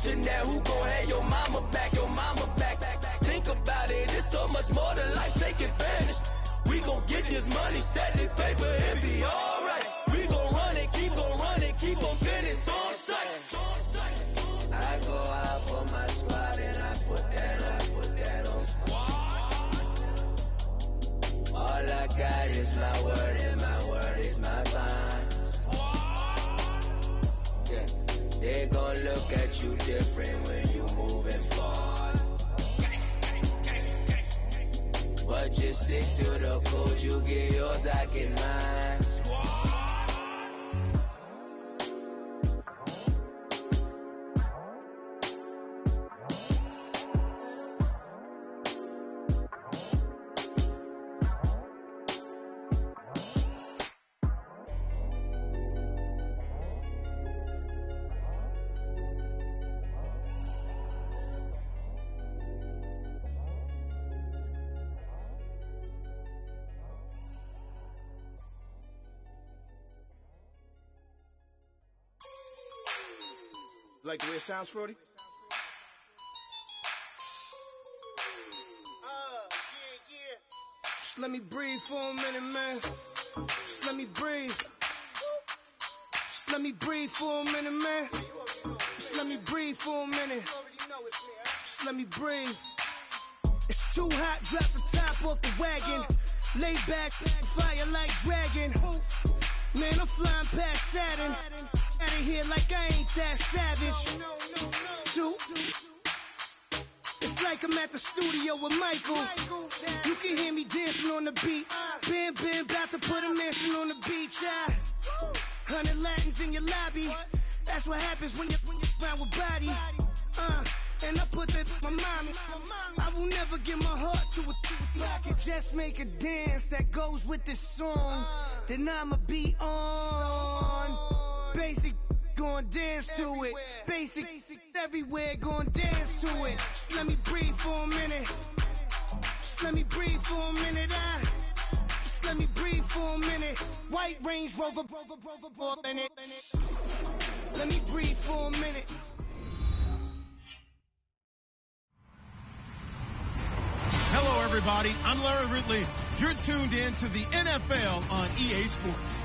question that who gon' have your mama back, Think about it, it's so much more than life taking advantage. We gon' get this money, stack this paper, and be alright. We gon' run it, keep on running, keep on getting on sight. I go out for my squad and I put that on squad. All I got is my word and my word is my bond. Yeah, they gon' look at you different when you moving forward. But just stick to the code, you get yours, I get mine. Like the way it sounds, Frody? Yeah. Just let me breathe for a minute, man. Just let me breathe. Just let me breathe for a minute, man. Just let me breathe for a minute. Just let me breathe. It's too hot, drop the top off the wagon. Lay back, fire like dragon. Man, I'm flying past Saturn. Out of here like I ain't that savage. Two. It's like I'm at the studio with Michael. You can hear me dancing on the beat. Bam, about to put a mansion on the beach. 100 Latins in your lobby. That's what happens when you're around with body. And I put that my mama. I will never give my heart to it. If I could just make a dance that goes with this song, then I'ma be on. Basic, gon' dance to it. Basic, everywhere, gon' dance to it. Just let me breathe for a minute. Just let me breathe for a minute. Just let me breathe for a minute. White Range Rover, in it. Let me breathe for a minute. Hello, everybody. I'm Larry Ridley. You're tuned in to the NFL on EA Sports.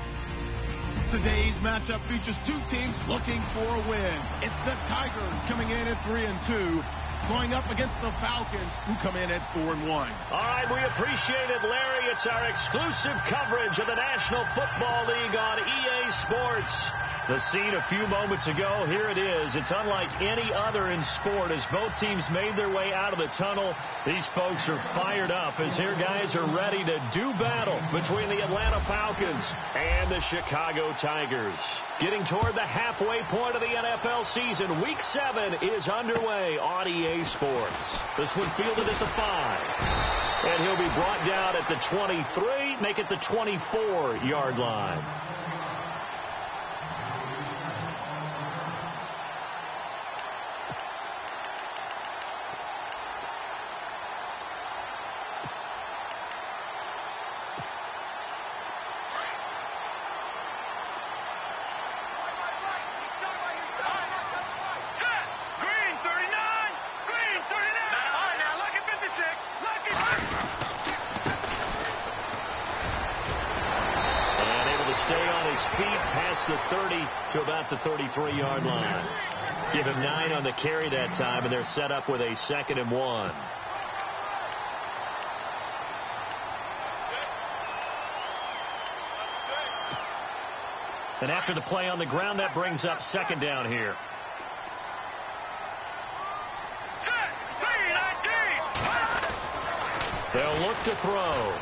Today's matchup features two teams looking for a win. It's the Tigers coming in at 3-2, going up against the Falcons, who come in at 4-1. All right, we appreciate it, Larry. It's our exclusive coverage of the National Football League on EA Sports. The scene a few moments ago, here it is. It's unlike any other in sport. As both teams made their way out of the tunnel, these folks are fired up as their guys are ready to do battle between the Atlanta Falcons and the Chicago Tigers. Getting toward the halfway point of the NFL season, Week 7 is underway on EA Sports. This one fielded at the 5. And he'll be brought down at the 23, make it the 24-yard line. The 30 to about the 33-yard line. Give him 9 on the carry that time, and they're set up with a 2nd and 1. And after the play on the ground, that brings up 2nd down here. They'll look to throw.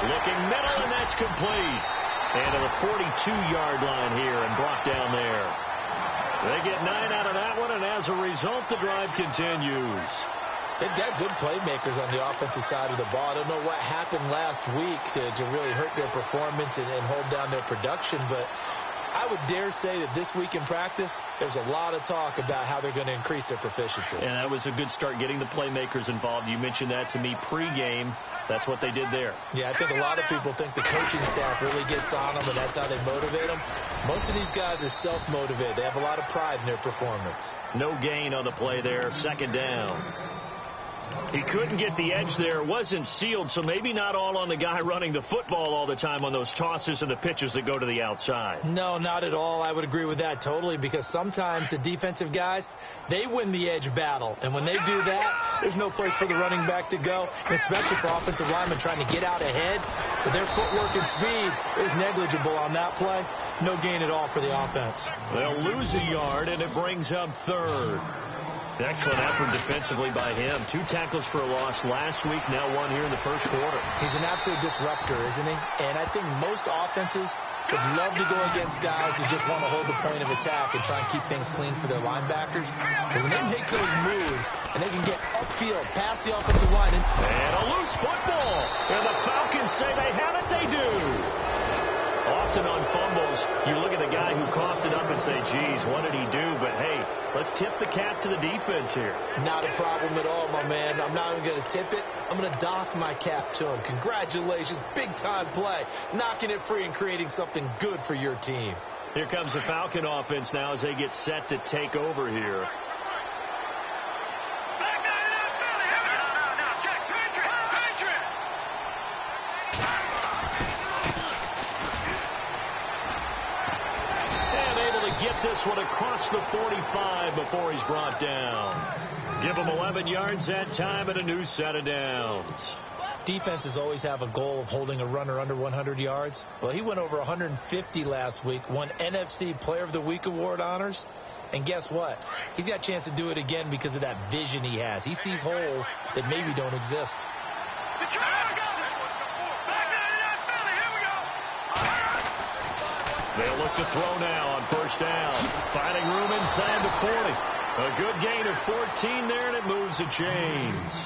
Looking middle, and that's complete. And to the 42-yard line here and brought down there. They get 9 out of that one, and as a result, the drive continues. They've got good playmakers on the offensive side of the ball. I don't know what happened last week to really hurt their performance and hold down their production, but I would dare say that this week in practice, there's a lot of talk about how they're going to increase their proficiency. And that was a good start, getting the playmakers involved. You mentioned that to me pregame. That's what they did there. Yeah, I think a lot of people think the coaching staff really gets on them, and that's how they motivate them. Most of these guys are self-motivated. They have a lot of pride in their performance. No gain on the play there. Second down. He couldn't get the edge there. Wasn't sealed, so maybe not all on the guy running the football all the time on those tosses and the pitches that go to the outside. No, not at all. I would agree with that totally, because sometimes the defensive guys, they win the edge battle. And when they do that, there's no place for the running back to go, and especially for offensive linemen trying to get out ahead. But their footwork and speed is negligible on that play. No gain at all for the offense. They'll lose a yard, and it brings up third. Excellent effort defensively by him. 2 tackles for a loss last week, now 1 here in the first quarter. He's an absolute disruptor, isn't he? And I think most offenses would love to go against guys who just want to hold the point of attack and try and keep things clean for their linebackers. But when they make those moves and they can get upfield past the offensive line. And a loose football. And the Falcons say they have it. They do. Often on fumbles, you look at the guy who coughed it up and say, geez, what did he do? But, hey, let's tip the cap to the defense here. Not a problem at all, my man. I'm not even going to tip it. I'm going to doff my cap to him. Congratulations. Big-time play. Knocking it free and creating something good for your team. Here comes the Falcon offense now as they get set to take over here. Get this one across the 45 before he's brought down. Give him 11 yards that time and a new set of downs. Defenses always have a goal of holding a runner under 100 yards. Well, he went over 150 last week, won NFC Player of the Week award honors. And guess what? He's got a chance to do it again because of that vision he has. He sees holes that maybe don't exist. They'll look to throw now on first down. Finding room inside the 40. A good gain of 14 there, and it moves the chains.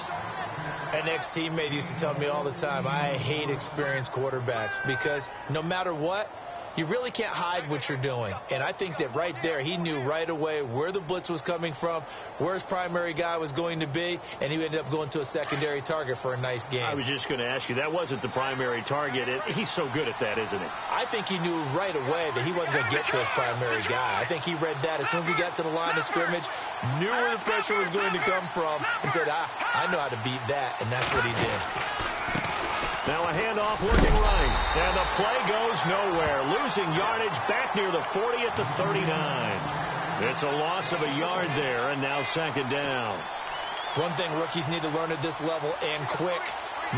An ex-teammate used to tell me all the time, I hate experienced quarterbacks because no matter what, you really can't hide what you're doing. And I think that right there, he knew right away where the blitz was coming from, where his primary guy was going to be, and he ended up going to a secondary target for a nice game. I was just going to ask you, that wasn't the primary target. He's so good at that, isn't he? I think he knew right away that he wasn't going to get to his primary guy. I think he read that as soon as he got to the line of scrimmage, knew where the pressure was going to come from, and said, I know how to beat that, and that's what he did. Now a handoff working right, and the play goes nowhere. Losing yardage back near the 40 at the 39. It's a loss of a yard there, and now second down. One thing rookies need to learn at this level, and quick,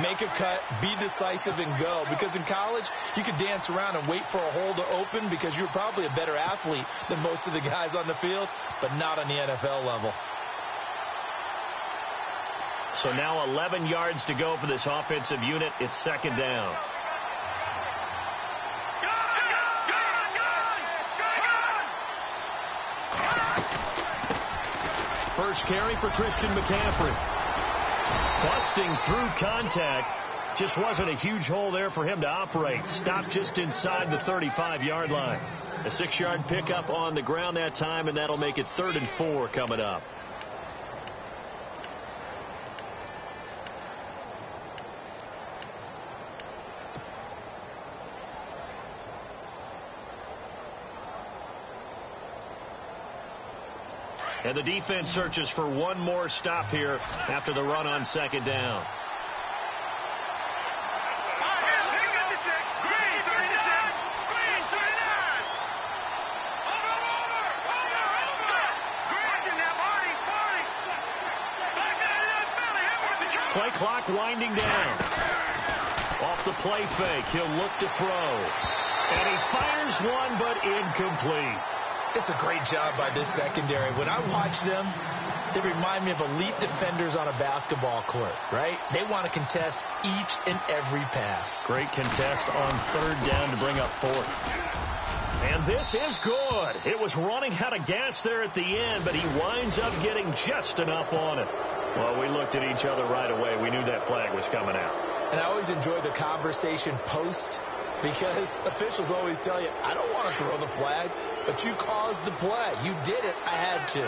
make a cut, be decisive, and go. Because in college, you could dance around and wait for a hole to open because you're probably a better athlete than most of the guys on the field, but not on the NFL level. So now 11 yards to go for this offensive unit. It's second down. First carry for Christian McCaffrey. Busting through contact. Just wasn't a huge hole there for him to operate. Stopped just inside the 35-yard line. A 6-yard pickup on the ground that time, and that'll make it 3rd and 4 coming up. And the defense searches for one more stop here after the run on second down. Play clock winding down. Off the play fake, he'll look to throw. And he fires one, but incomplete. It's a great job by this secondary. When I watch them, they remind me of elite defenders on a basketball court, right? They want to contest each and every pass. Great contest on third down to bring up fourth. And this is good. It was running out of gas there at the end, but he winds up getting just enough on it. Well, we looked at each other right away. We knew that flag was coming out. And I always enjoy the conversation post because officials always tell you, I don't want to throw the flag, but you caused the play. You did it. I had to.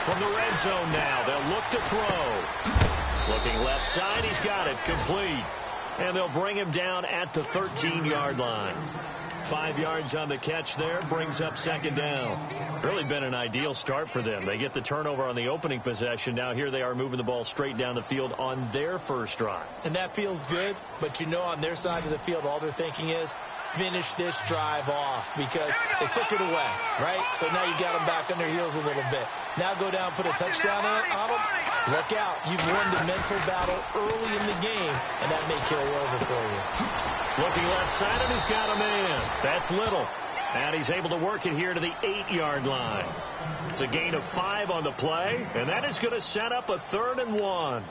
From the red zone now, they'll look to throw. Looking left side, he's got it, complete. And they'll bring him down at the 13-yard line. 5 yards on the catch there, brings up second down. Really been an ideal start for them. They get the turnover on the opening possession. Now here they are moving the ball straight down the field on their first drive. And that feels good, but you know on their side of the field, all they're thinking is, finish this drive off, because they took it away, right? So now you got them back on their heels a little bit. Now go down, put a touchdown on them. Look out. You've won the mental battle early in the game, and that may carry over for you. Looking left side, and he's got a man. That's Little. And he's able to work it here to the 8-yard line. It's a gain of 5 on the play, and that is going to set up a 3rd and 1.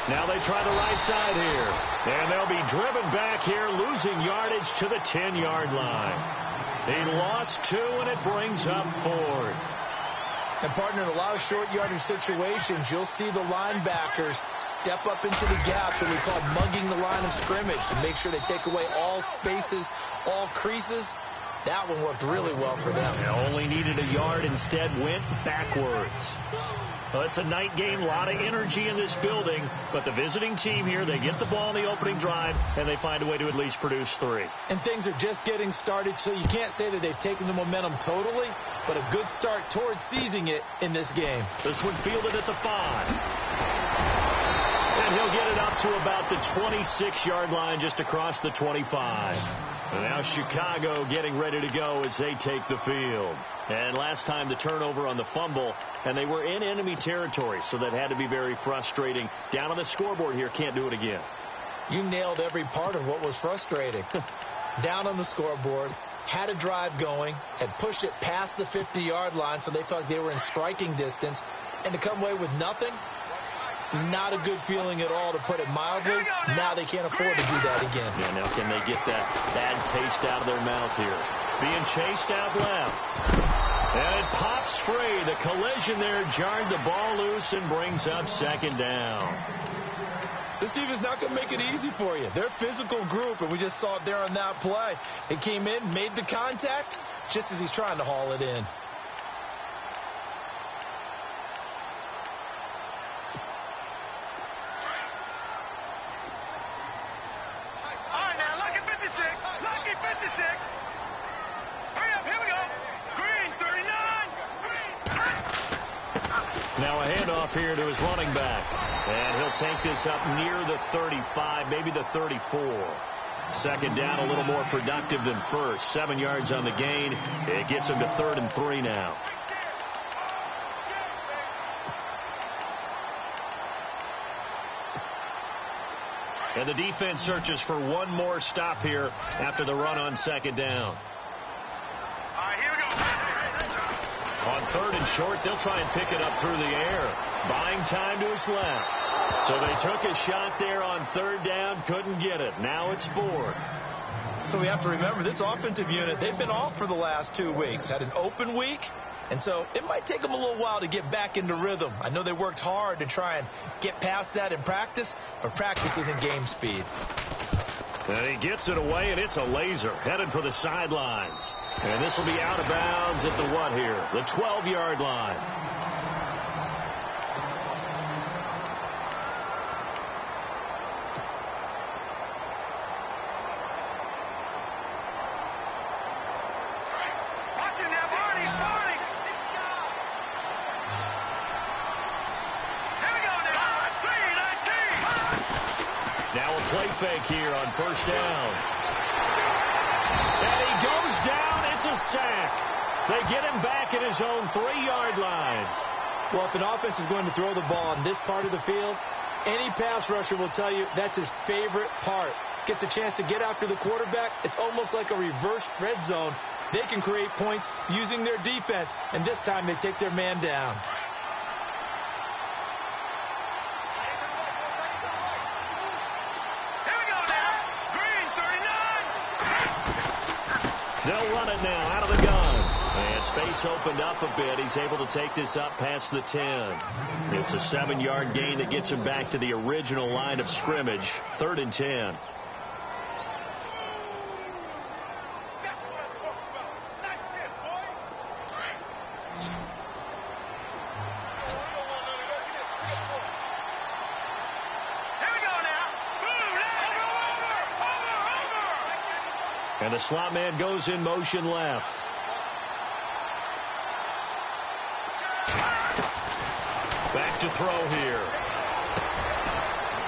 Now they try the right side here. And they'll be driven back here, losing yardage to the 10-yard line. They lost 2, and it brings up 4th. And, partner, in a lot of short yardage situations, you'll see the linebackers step up into the gaps, what we call mugging the line of scrimmage, to make sure they take away all spaces, all creases. That one worked really well for them. They only needed a yard, instead went backwards. Well, it's a night game, a lot of energy in this building, but the visiting team here, they get the ball in the opening drive, and they find a way to at least produce 3. And things are just getting started, so you can't say that they've taken the momentum totally, but a good start towards seizing it in this game. This one fielded at the 5. And he'll get it up to about the 26-yard line, just across the 25. And now Chicago getting ready to go as they take the field. And last time the turnover on the fumble, and they were in enemy territory, so that had to be very frustrating. Down on the scoreboard here, can't do it again. You nailed every part of what was frustrating. Down on the scoreboard, had a drive going, had pushed it past the 50-yard line, so they thought they were in striking distance, and to come away with nothing, not a good feeling at all, to put it mildly. Now they can't afford to do that again. Yeah, now can they get that bad taste out of their mouth here? Being chased out left. And it pops free. The collision there jarred the ball loose and brings up second down. This team is not going to make it easy for you. They're a physical group, and we just saw it there on that play. It came in, made the contact, just as he's trying to haul it in. Now a handoff here to his running back. And he'll take this up near the 35, maybe the 34. Second down, a little more productive than first. 7 yards on the gain. It gets him to 3rd and 3 now. And the defense searches for one more stop here after the run on second down. On 3rd and short, they'll try and pick it up through the air. Buying time to his left. So they took a shot there on 3rd down, couldn't get it. Now it's 4th. So we have to remember, this offensive unit, they've been off for the last 2 weeks. Had an open week, and so it might take them a little while to get back into rhythm. I know they worked hard to try and get past that in practice, but practice isn't game speed. And he gets it away, and it's a laser headed for the sidelines. And this will be out of bounds at the what here? The 12-yard line. Now a play fake here on 1st down. And he goes down. It's a sack. They get him back at his own 3-yard line. Well, if an offense is going to throw the ball on this part of the field, any pass rusher will tell you that's his favorite part. Gets a chance to get after the quarterback. It's almost like a reverse red zone. They can create points using their defense, and this time they take their man down. They'll run it now out of the gun. And space opened up a bit. He's able to take this up past the 10. It's a 7-yard gain that gets him back to the original line of scrimmage. 3rd and 10. And the slot man goes in motion left. Back to throw here.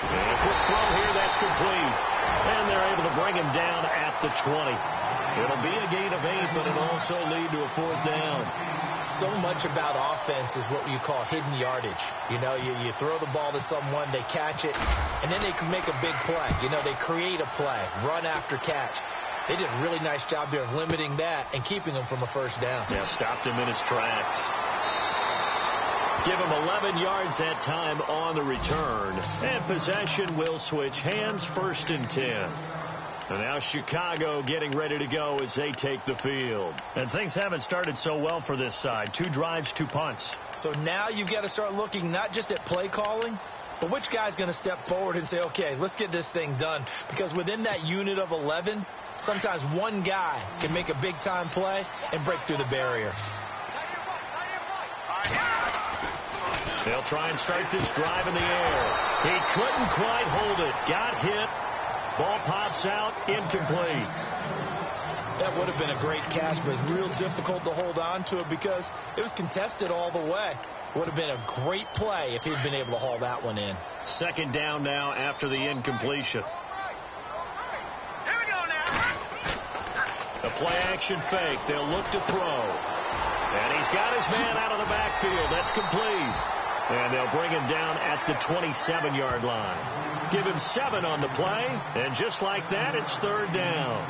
And a quick throw here, that's complete. And they're able to bring him down at the 20. It'll be a gain of 8, but it'll also lead to a 4th down. So much about offense is what you call hidden yardage. You know, you throw the ball to someone, they catch it, and then they can make a big play. You know, they create a play, run after catch. They did a really nice job there of limiting that and keeping him from a 1st down. Yeah, stopped him in his tracks. Give him 11 yards that time on the return. And possession will switch hands, 1st and 10. And now Chicago getting ready to go as they take the field. And things haven't started so well for this side. 2 drives, 2 punts. So now you've got to start looking not just at play calling, but which guy's going to step forward and say, okay, let's get this thing done. Because within that unit of 11, sometimes one guy can make a big-time play and break through the barrier. They'll try and start this drive in the air. He couldn't quite hold it. Got hit. Ball pops out. Incomplete. That would have been a great catch, but it's real difficult to hold on to it because it was contested all the way. Would have been a great play if he'd been able to haul that one in. 2nd down now after the incompletion. The play-action fake. They'll look to throw. And he's got his man out of the backfield. That's complete. And they'll bring him down at the 27-yard line. Give him 7 on the play. And just like that, it's 3rd down.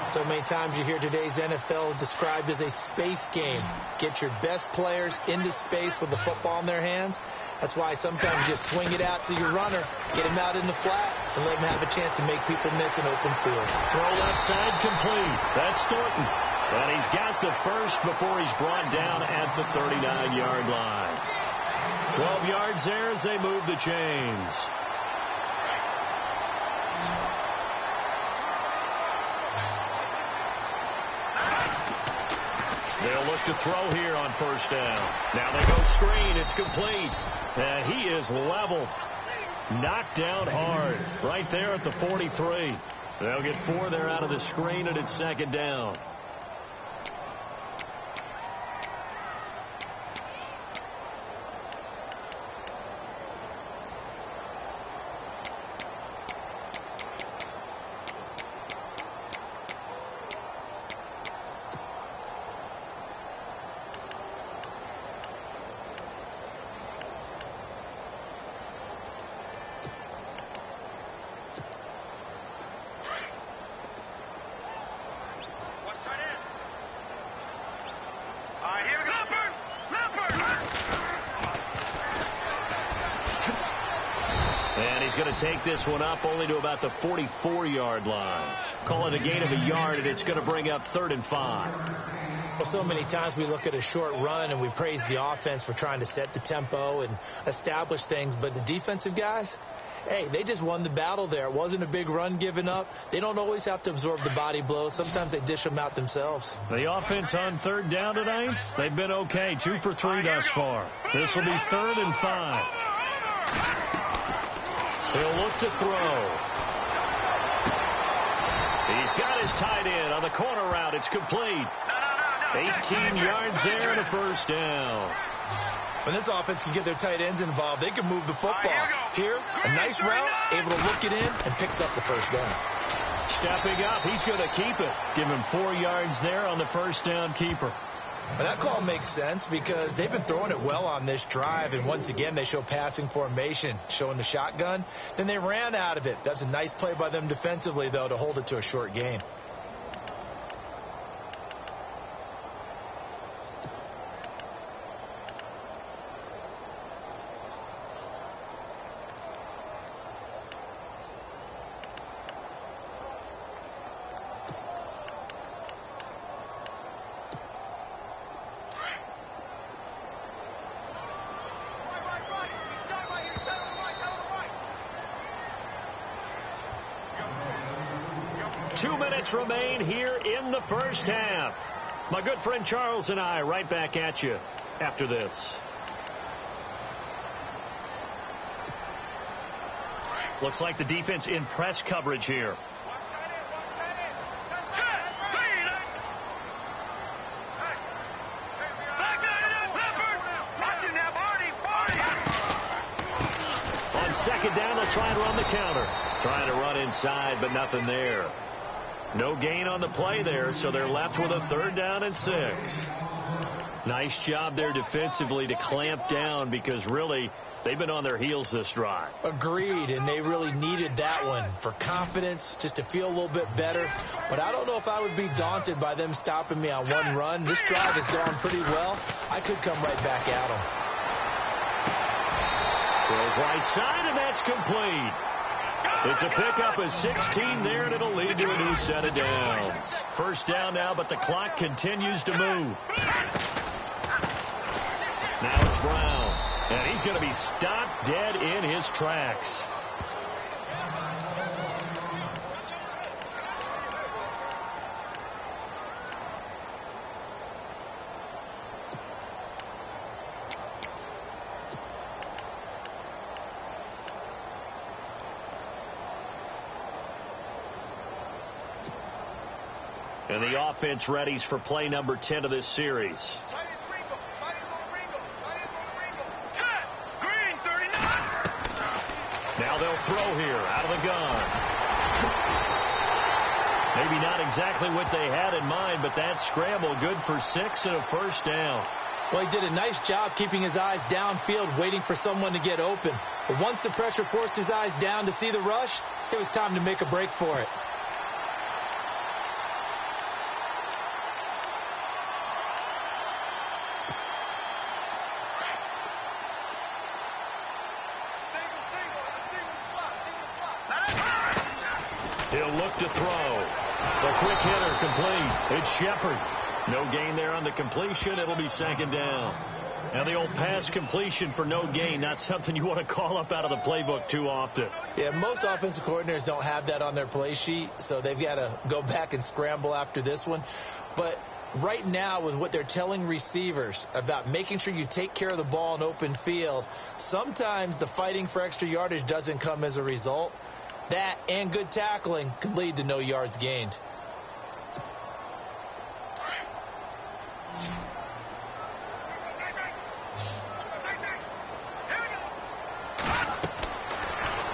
So many times you hear today's NFL described as a space game. Get your best players into space with the football in their hands. That's why sometimes you swing it out to your runner, get him out in the flat, and let him have a chance to make people miss an open field. Throw left side complete. That's Thornton. And he's got the first before he's brought down at the 39-yard line. 12 yards there as they move the chains. They'll look to throw here on 1st down. Now they go screen. It's complete. He is leveled. Knocked down hard. Right there at the 43. They'll get 4 there out of the screen, and it's 2nd down. Going to take this one up only to about the 44-yard line. Call it a gain of a yard, and it's going to bring up 3rd and 5. Well, so many times we look at a short run and we praise the offense for trying to set the tempo and establish things, but the defensive guys, hey, they just won the battle there. It wasn't a big run given up. They don't always have to absorb the body blows. Sometimes they dish them out themselves. The offense on 3rd down tonight, they've been okay. 2 for 3 thus far. This will be 3rd and 5. He'll look to throw. He's got his tight end on the corner route. It's complete. 18 yards there and a 1st down. When this offense can get their tight ends involved, they can move the football. Here, a nice route, able to look it in, and picks up the 1st down. Stepping up, he's going to keep it. Give him 4 yards there on the 1st down keeper. Well, that call makes sense because they've been throwing it well on this drive, and once again they show passing formation, showing the shotgun. Then they ran out of it. That's a nice play by them defensively, though, to hold it to a short gain. Remain here in the first half. My good friend Charles and I right back at you after this. Looks like the defense in press coverage here. On second down, they'll try and run the counter. Trying to run inside, but nothing there. No gain on the play there, so they're left with a 3rd down and 6. Nice job there defensively to clamp down because really they've been on their heels this drive. Agreed, and they really needed that one for confidence, just to feel a little bit better. But I don't know if I would be daunted by them stopping me on one run. This drive has gone pretty well. I could come right back at them. Throws right side, and that's complete. It's a pickup of 16 there, and it'll lead to a new set of downs. First down now, but the clock continues to move. Now it's Brown, and he's going to be stopped dead in his tracks. And the offense readies for play number 10 of this series. Now they'll throw here out of the gun. Maybe not exactly what they had in mind, but that scramble good for 6 and a first down. Well, he did a nice job keeping his eyes downfield, waiting for someone to get open. But once the pressure forced his eyes down to see the rush, it was time to make a break for it. He'll look to throw. The quick hitter complete. It's Shepard. No gain there on the completion. It'll be 2nd down. Now the old pass completion for no gain, not something you want to call up out of the playbook too often. Yeah, most offensive coordinators don't have that on their play sheet, so they've got to go back and scramble after this one. But right now, with what they're telling receivers about making sure you take care of the ball in open field, sometimes the fighting for extra yardage doesn't come as a result. That and good tackling can lead to no yards gained.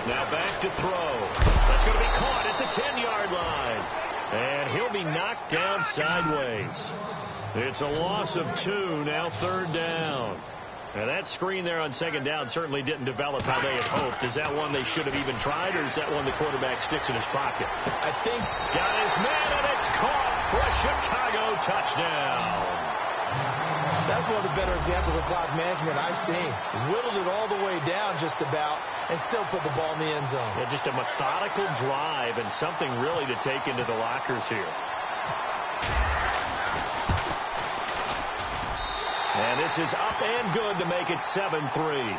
Now back to throw. That's going to be caught at the 10-yard line. And he'll be knocked down sideways. It's a loss of 2, now 3rd down. Now that screen there on 2nd down certainly didn't develop how they had hoped. Is that one they should have even tried, or is that one the quarterback sticks in his pocket? I think got his man, and it's caught for a Chicago touchdown. That's one of the better examples of clock management I've seen. Whittled it all the way down just about and still put the ball in the end zone. Yeah, just a methodical drive and something really to take into the lockers here. And this is up and good to make it 7-3.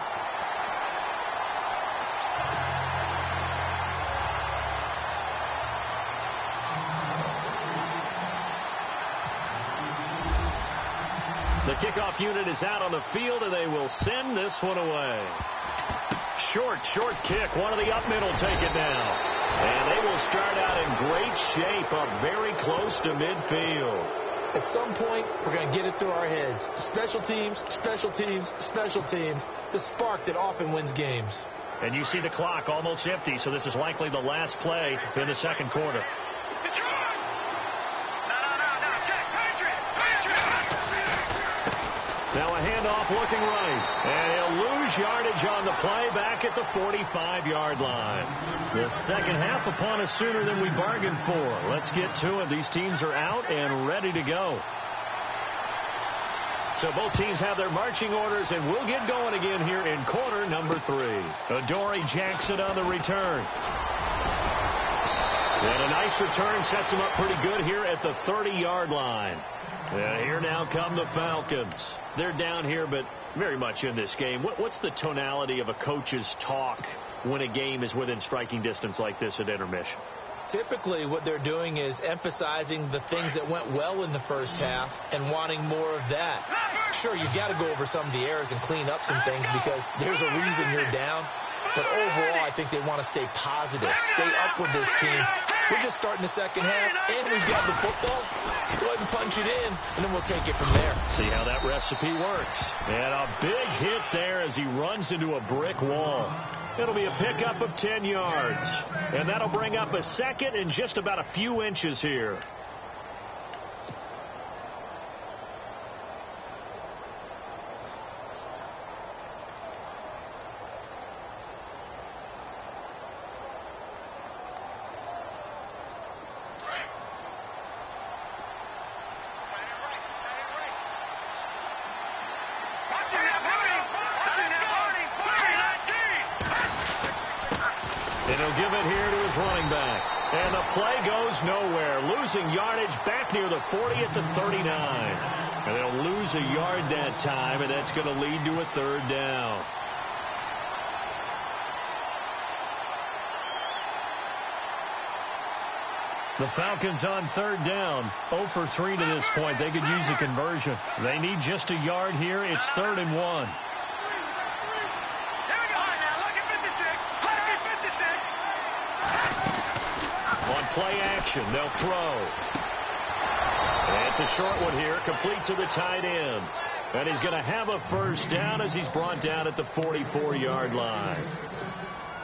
The kickoff unit is out on the field, and they will send this one away. Short kick. One of the up middle take it down. And they will start out in great shape, up very close to midfield. At some point, we're going to get it through our heads. Special teams, special teams, special teams. The spark that often wins games. And you see the clock almost empty, so this is likely the last play in the second quarter. half looking right. And he'll lose yardage on the play back at the 45-yard line. The second half upon us sooner than we bargained for. Let's get to it. These teams are out and ready to go. So both teams have their marching orders, and we'll get going again here in quarter number 3. Adoree Jackson on the return. And a nice return sets him up pretty good here at the 30-yard line. And here now come the Falcons. They're down here, but very much in this game. What's the tonality of a coach's talk when a game is within striking distance like this at intermission? Typically, what they're doing is emphasizing the things that went well in the first half and wanting more of that. Sure, you've got to go over some of the errors and clean up some things because there's a reason you're down. But overall, I think they want to stay positive, stay up with this team. We're just starting the second half, and we've got the football. Let's go ahead and punch it in, and then we'll take it from there. See how that recipe works. And a big hit there as he runs into a brick wall. It'll be a pickup of 10 yards. And that'll bring up a second and just about a few inches here. He'll give it here to his running back. And the play goes nowhere. Losing yardage back near the 40 at the 39. And they'll lose a yard that time, and that's going to lead to a third down. The Falcons on third down. 0 for 3 to this point. They could use a conversion. They need just a yard here. It's 3rd and 1. On play action, they'll throw. And it's a short one here, complete to the tight end. And he's going to have a first down as he's brought down at the 44-yard line.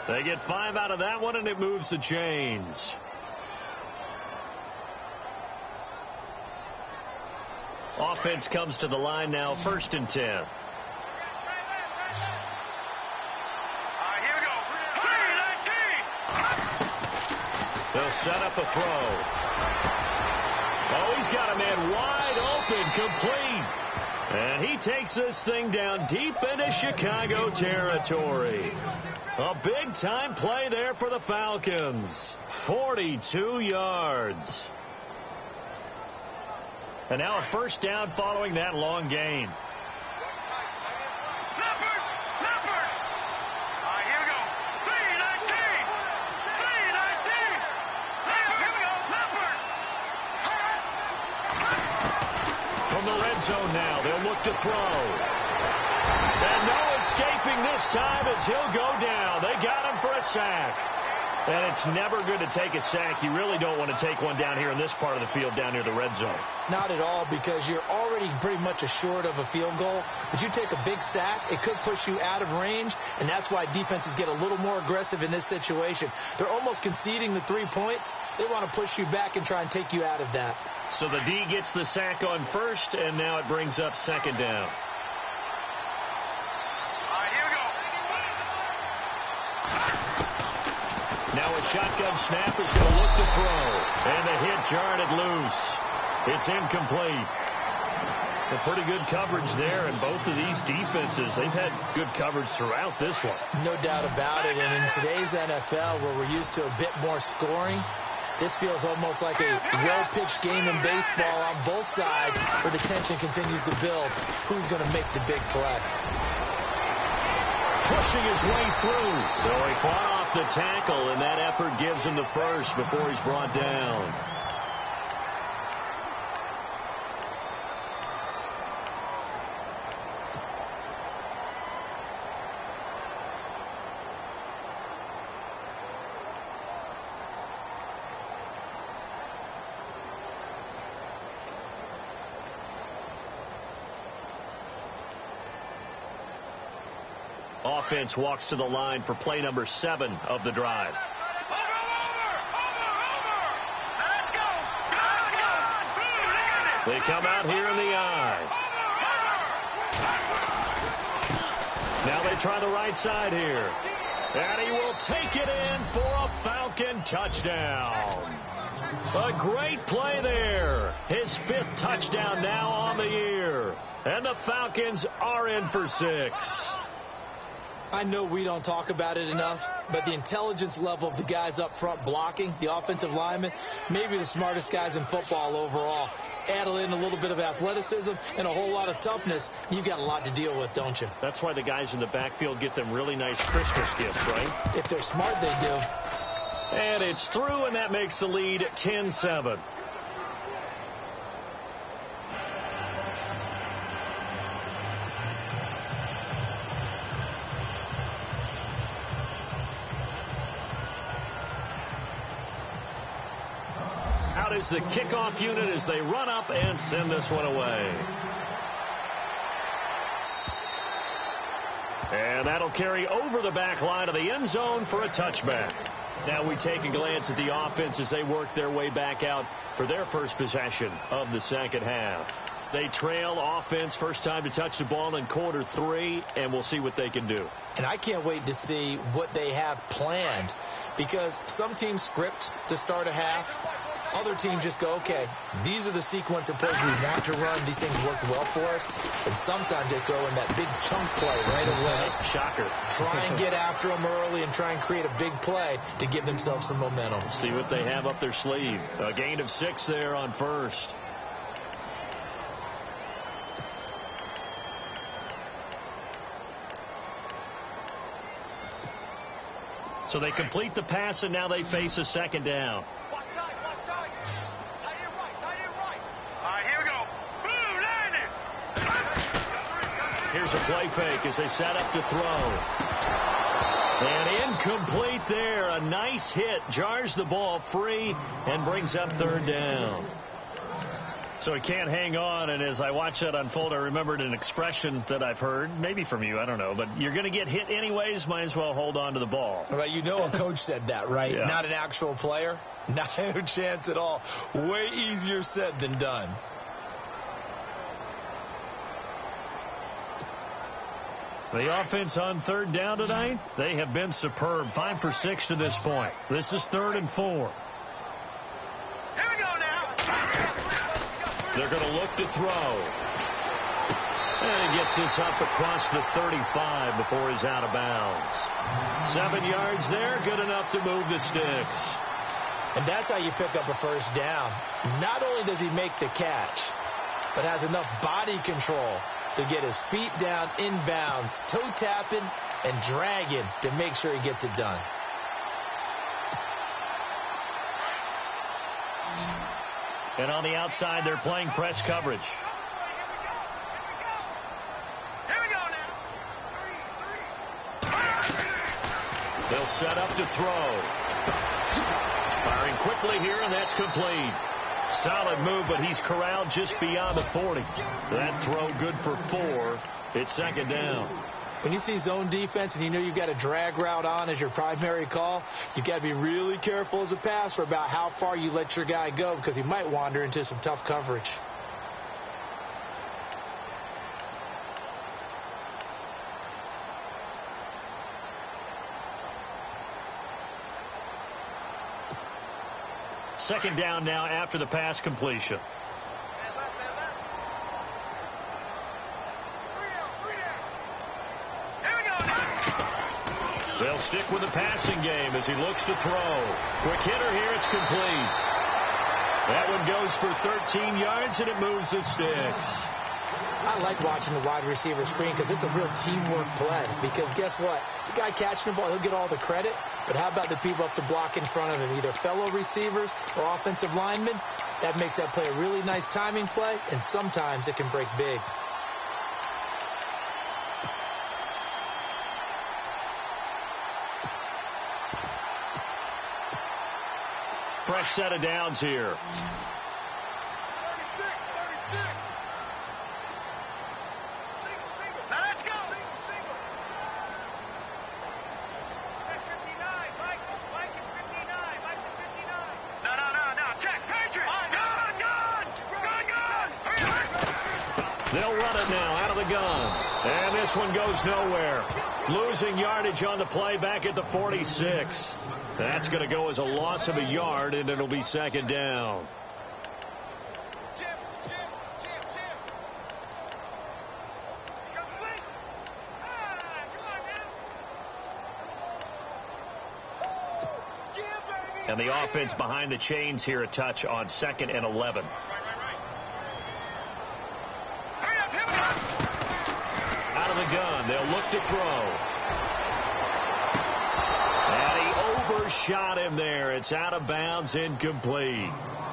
They get 5 out of that one, and it moves the chains. Offense comes to the line now, 1st and 10. They'll set up a throw. Oh, he's got a man wide open, complete. And he takes this thing down deep into Chicago territory. A big-time play there for the Falcons. 42 yards. And now a first down following that long gain. From the red zone now, they'll look to throw. And no escaping this time as he'll go down. They got him for a sack. And it's never good to take a sack. You really don't want to take one down here in this part of the field down near the red zone. Not at all, because you're already pretty much assured of a field goal. But you take a big sack, it could push you out of range, and that's why defenses get a little more aggressive in this situation. They're almost conceding the 3 points. They want to push you back and try and take you out of that. So the D gets the sack on first, and now it brings up 2nd down. Now a shotgun snap as they'll look to throw. And the hit jarred loose. It's incomplete. A pretty good coverage there, and both of these defenses, they've had good coverage throughout this one. No doubt about it, and in today's NFL, where we're used to a bit more scoring, this feels almost like a well-pitched game in baseball on both sides, where the tension continues to build. Who's going to make the big play? Pushing his way through. So he fought off the tackle, and that effort gives him the first before he's brought down. Offense walks to the line for play number 7 of the drive. They come out here in the I. Now they try the right side here. And he will take it in for a Falcon touchdown. A great play there. His 5th touchdown now on the year. And the Falcons are in for 6. I know we don't talk about it enough, but the intelligence level of the guys up front blocking, the offensive linemen, maybe the smartest guys in football overall. Add in a little bit of athleticism and a whole lot of toughness, you've got a lot to deal with, don't you? That's why the guys in the backfield get them really nice Christmas gifts, right? If they're smart, they do. And it's through, and that makes the lead 10-7. Out is the kickoff unit as they run up and send this one away. And that'll carry over the back line of the end zone for a touchback. Now we take a glance at the offense as they work their way back out for their first possession of the second half. They trail offense, first time to touch the ball in quarter 3, and we'll see what they can do. And I can't wait to see what they have planned, because some teams script to start a half. Other teams just go, okay, these are the sequence of plays we want to run. These things worked well for us. And sometimes they throw in that big chunk play right away. Shocker. Try and get after them early and try and create a big play to give themselves some momentum. See what they have up their sleeve. A gain of 6 there on first. So they complete the pass, and now they face a second down. Here's a play fake as they set up to throw. And incomplete there. A nice hit. Jars the ball free and brings up 3rd down. So he can't hang on, and as I watch that unfold, I remembered an expression that I've heard, maybe from you, I don't know, but you're going to get hit anyways, might as well hold on to the ball. Right, you know a coach said that, right? Yeah. Not an actual player. No chance at all. Way easier said than done. The offense on 3rd down tonight, they have been superb. 5 for 6 to this point. This is 3rd and 4. Here we go now. They're going to look to throw. And he gets this up across the 35 before he's out of bounds. 7 yards there, good enough to move the sticks. And that's how you pick up a first down. Not only does he make the catch, but has enough body control to get his feet down inbounds, toe tapping and dragging to make sure he gets it done. And on the outside, they're playing press coverage. Here we go now. They'll set up to throw. Firing quickly here, and that's complete. Solid move, but he's corralled just beyond the 40. That throw good for 4. It's 2nd down. When you see zone defense and you know you've got a drag route on as your primary call, you've got to be really careful as a passer about how far you let your guy go, because he might wander into some tough coverage. Second down now after the pass completion. They'll stick with the passing game as he looks to throw. Quick hitter here, it's complete. That one goes for 13 yards, and it moves the sticks. I like watching the wide receiver screen because it's a real teamwork play. Because guess what? The guy catching the ball, he'll get all the credit. But how about the people up to block in front of him, either fellow receivers or offensive linemen? That makes that play a really nice timing play, and sometimes it can break big. Fresh set of downs here. 36. Now let's go. Check 59. Mike is 59. Mike is 59. No. Check. Patriot. Gun. They'll run it now out of the the gun. And this one goes nowhere. Losing yardage on the play back at the 46. That's going to go as a loss of a yard, and it'll be second down. And the offense behind the chains here a touch on 2nd and 11. Out of the gun. They'll look to throw. And he overshot him there. It's out of bounds, incomplete.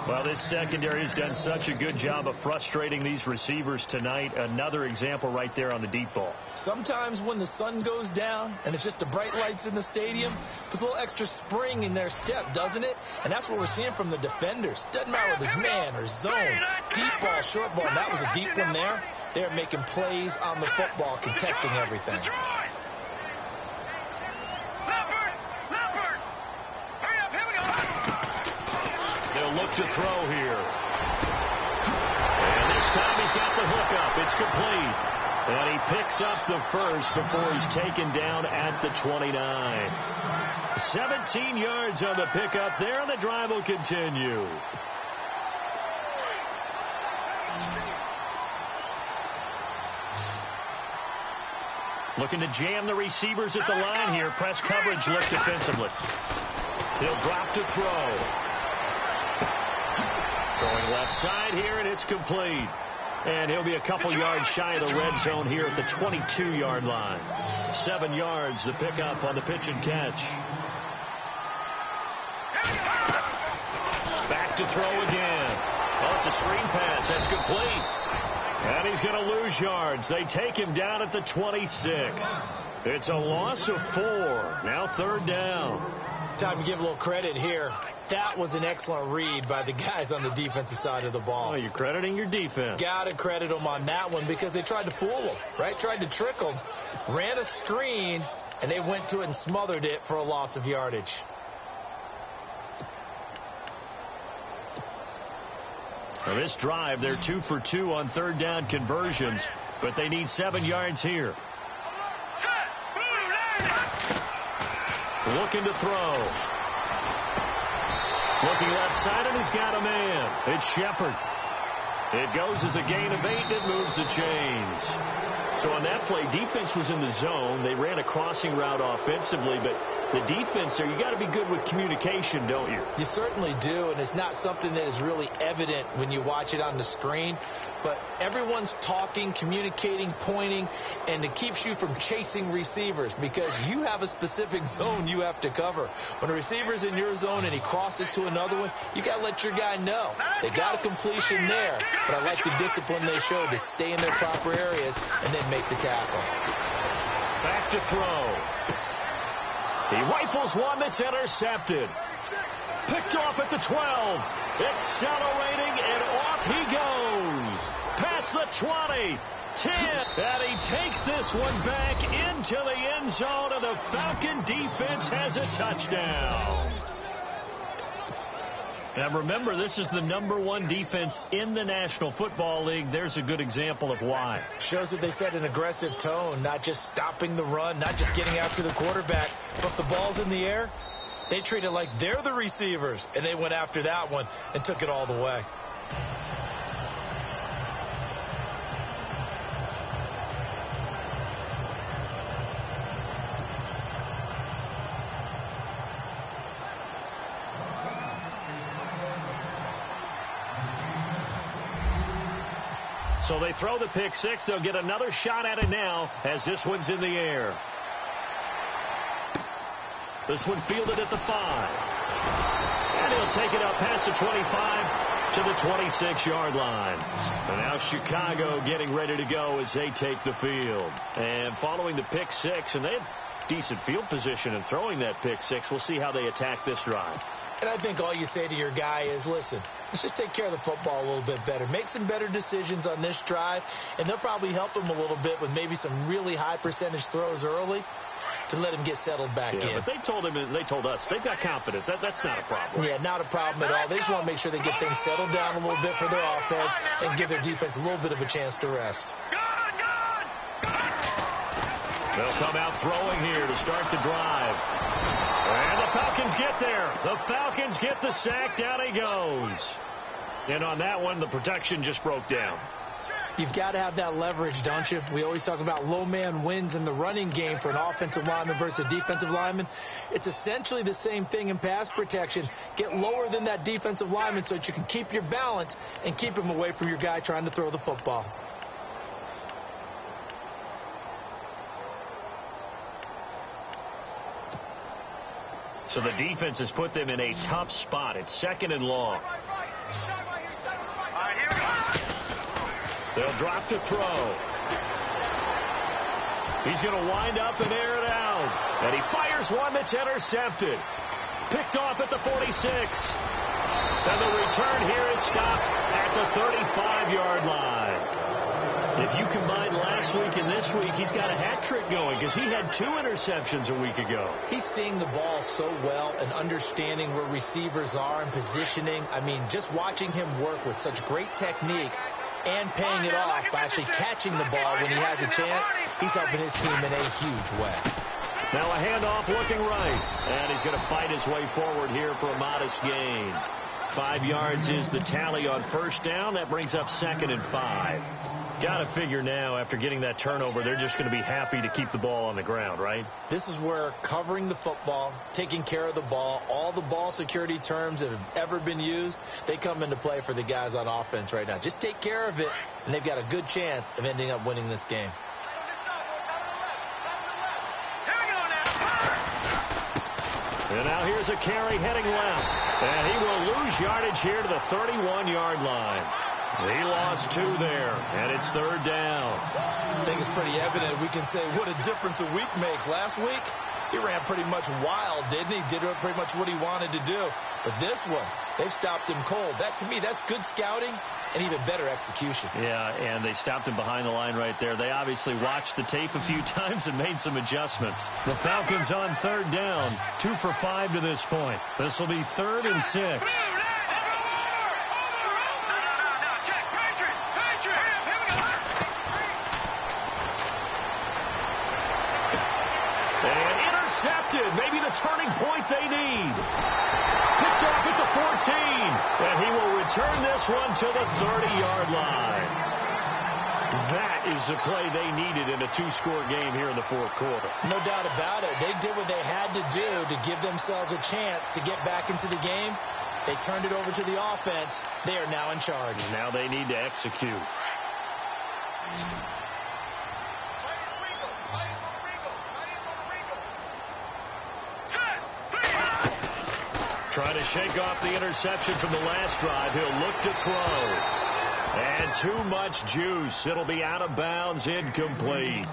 Well, this secondary has done such a good job of frustrating these receivers tonight. Another example right there on the deep ball. Sometimes when the sun goes down and it's just the bright lights in the stadium, puts a little extra spring in their step, doesn't it? And that's what we're seeing from the defenders. Doesn't matter whether it's man or zone, deep ball, short ball. And that was a deep one there. They're making plays on the football, contesting everything. Look to throw here. And this time he's got the hook up. It's complete. And he picks up the first before he's taken down at the 29. 17 yards on the pickup there, and the drive will continue. Looking to jam the receivers at the line here. Press coverage look defensively. He'll drop to throw. Throwing left side here, and it's complete. And he'll be a couple yards shy of the red zone here at the 22-yard line. 7 yards, the pickup on the pitch and catch. Back to throw again. Oh, it's a screen pass. That's complete. And he's going to lose yards. They take him down at the 26. It's a loss of 4. Now 3rd down. Time to give a little credit here. That was an excellent read by the guys on the defensive side of the ball. Oh, you're crediting your defense. Got to credit them on that one because they tried to fool them, right? Tried to trick them. Ran a screen, and they went to it and smothered it for a loss of yardage. Now this drive, they're 2 for 2 on 3rd down conversions, but they need 7 yards here. Looking to throw. Looking left side, and he's got a man. It's Shepard. It goes as a gain of 8, and it moves the chains. So on that play, defense was in the zone. They ran a crossing route offensively, but the defense there, you got to be good with communication, don't you? You certainly do, and it's not something that is really evident when you watch it on the screen. But everyone's talking, communicating, pointing, and it keeps you from chasing receivers because you have a specific zone you have to cover. When a receiver's in your zone and he crosses to another one, you got to let your guy know. They got a completion there, but I like the discipline they showed to stay in their proper areas and then make the tackle. Back to throw. He rifles one that's intercepted. Picked off at the 12. Accelerating, and off he goes. Past the 20, 10. And he takes this one back into the end zone, and the Falcon defense has a touchdown. And remember, this is the #1 defense in the National Football League. There's a good example of why. Shows that they set an aggressive tone, not just stopping the run, not just getting after the quarterback, but if the ball's in the air, they treat it like they're the receivers, and they went after that one and took it all the way. So they throw the pick six. They'll get another shot at it now as this one's in the air. This one fielded at the 5. And he'll take it up past the 25 to the 26-yard line. And now Chicago getting ready to go as they take the field. And following the pick six, and they had decent field position in throwing that pick six. We'll see how they attack this drive. And I think all you say to your guy is, listen, let's just take care of the football a little bit better. Make some better decisions on this drive, and they'll probably help him a little bit with maybe some really high percentage throws early to let him get settled back in. But they told him, and they told us, they've got confidence. That's not a problem. Yeah, not a problem at all. They just want to make sure they get things settled down a little bit for their offense and give their defense a little bit of a chance to rest. They'll come out throwing here to start the drive. And the Falcons get there. The Falcons get the sack. Down he goes. And on that one, the protection just broke down. You've got to have that leverage, don't you? We always talk about low man wins in the running game for an offensive lineman versus a defensive lineman. It's essentially the same thing in pass protection. Get lower than that defensive lineman so that you can keep your balance and keep him away from your guy trying to throw the football. So the defense has put them in a tough spot. It's 2nd and long. They'll drop to throw. He's going to wind up and air it out. And he fires one that's intercepted. Picked off at the 46. And the return here is stopped at the 35-yard line. If you combine last week and this week, he's got a hat trick going because he had 2 interceptions a week ago. He's seeing the ball so well and understanding where receivers are and positioning. I mean, just watching him work with such great technique and paying it off by actually catching the ball when he has a chance, he's helping his team in a huge way. Now a handoff looking right. And he's going to fight his way forward here for a modest gain. 5 yards is the tally on first down. That brings up 2nd and 5. Got to figure now, after getting that turnover, they're just going to be happy to keep the ball on the ground, right? This is where covering the football, taking care of the ball, all the ball security terms that have ever been used, they come into play for the guys on offense right now. Just take care of it, and they've got a good chance of ending up winning this game. And now here's a carry heading left. And he will lose yardage here to the 31-yard line. He lost 2 there, and it's 3rd down. I think it's pretty evident. We can say what a difference a week makes. Last week, he ran pretty much wild, didn't he? Did pretty much what he wanted to do. But this one, they've stopped him cold. That, to me, that's good scouting and even better execution. Yeah, and they stopped him behind the line right there. They obviously watched the tape a few times and made some adjustments. The Falcons on 3rd down, 2 for 5 to this point. This will be 3rd and 6. Maybe the turning point they need. Picked off at the 14. And he will return this one to the 30-yard line. That is the play they needed in a 2-score game here in the 4th quarter. No doubt about it. They did what they had to do to give themselves a chance to get back into the game. They turned it over to the offense. They are now in charge. Now they need to execute. Trying to shake off the interception from the last drive. He'll look to throw. And too much juice. It'll be out of bounds, incomplete.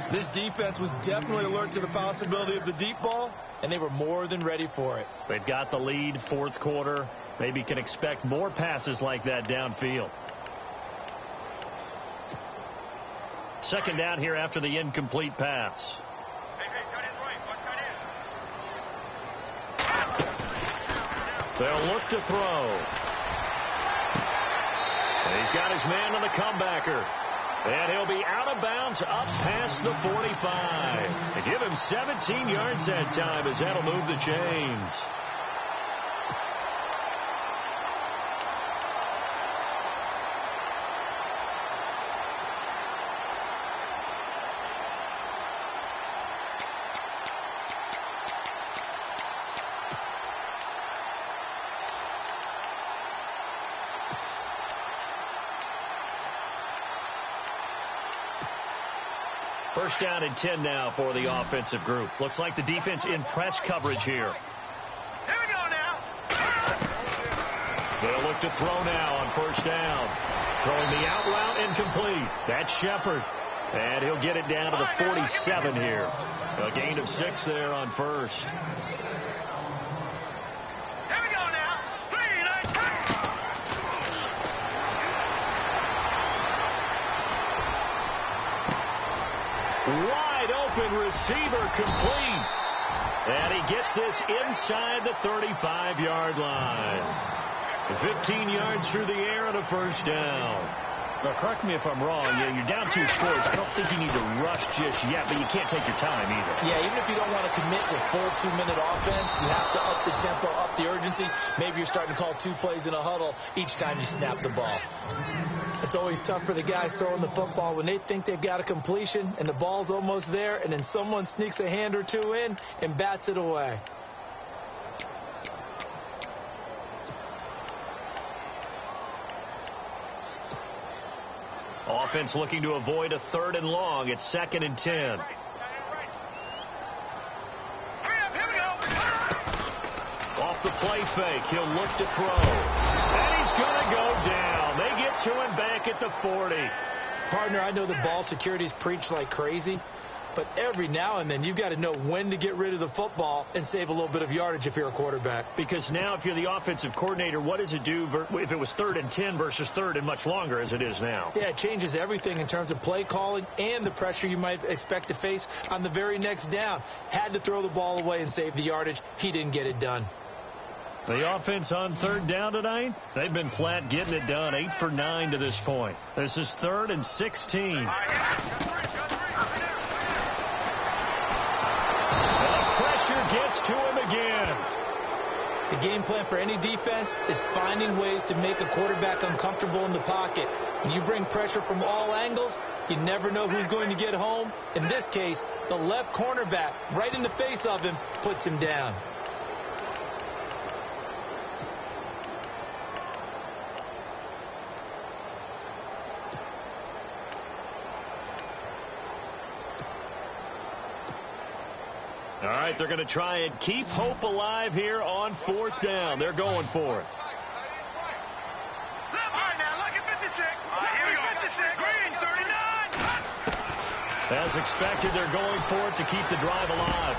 This defense was definitely alert to the possibility of the deep ball, and they were more than ready for it. They've got the lead, 4th quarter. Maybe can expect more passes like that downfield. 2nd down here after the incomplete pass. They'll look to throw. And he's got his man on the comebacker. And he'll be out of bounds up past the 45. They give him 17 yards that time as that'll move the chains. First down and 10 now for the offensive group. Looks like the defense in press coverage here. Here we go now. They'll look to throw now on first down. Throwing the out route incomplete. That's Shepard. And he'll get it down to the 47 here. A gain of 6 there on first. Wide open receiver complete. And he gets this inside the 35-yard line. 15 yards through the air and a first down. Now, correct me if I'm wrong. Yeah, you're down 2 scores. I don't think you need to rush just yet, but you can't take your time either. Yeah, even if you don't want to commit to full 2-minute offense, you have to up the tempo, up the urgency. Maybe you're starting to call 2 plays in a huddle each time you snap the ball. It's always tough for the guys throwing the football when they think they've got a completion and the ball's almost there, and then someone sneaks a hand or 2 in and bats it away. Offense looking to avoid a 3rd and long. It's 2nd and 10. Off the play fake, he'll look to throw. And he's going to go down. They get to him back at the 40. Partner, I know the ball security's preached like crazy, but every now and then you've got to know when to get rid of the football and save a little bit of yardage if you're a quarterback. Because now if you're the offensive coordinator, what does it do if it was 3rd and 10 versus 3rd and much longer as it is now? Yeah, it changes everything in terms of play calling and the pressure you might expect to face on the very next down. Had to throw the ball away and save the yardage. He didn't get it done. The offense on 3rd down tonight, they've been flat getting it done. 8 for 9 to this point. This is 3rd and 16. Gets to him again. The game plan for any defense is finding ways to make a quarterback uncomfortable in the pocket. When you bring pressure from all angles, you never know who's going to get home. In this case, the left cornerback, right in the face of him, puts him down. All right, they're going to try and keep hope alive here on 4th down. They're going for it. As expected, they're going for it to keep the drive alive.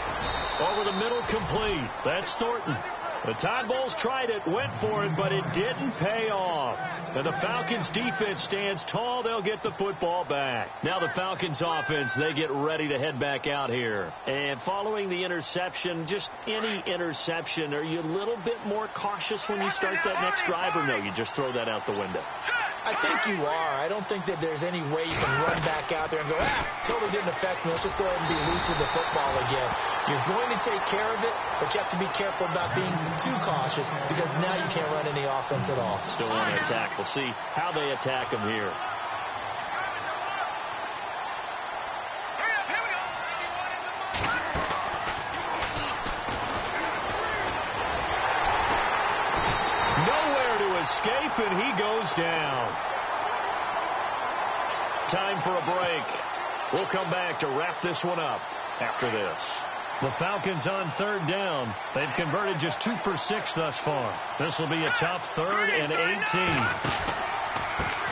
Over the middle, complete. That's Thornton. The Tide Bulls tried it, went for it, but it didn't pay off. And the Falcons defense stands tall. They'll get the football back. Now the Falcons offense, they get ready to head back out here. And following the interception, just any interception, are you a little bit more cautious when you start that next drive, or no, you just throw that out the window? I think you are. I don't think that there's any way you can run back out there and go, totally didn't affect me. Let's just go ahead and be loose with the football again. You're going to take care of it, but you have to be careful about being too cautious because now you can't run any offense at all. Still on the attack. We'll see how they attack him here. Nowhere to escape, and he goes down. Time for a break. We'll come back to wrap this one up after this. The Falcons on 3rd down. They've converted just 2 for 6 thus far. This will be a tough 3rd and 18.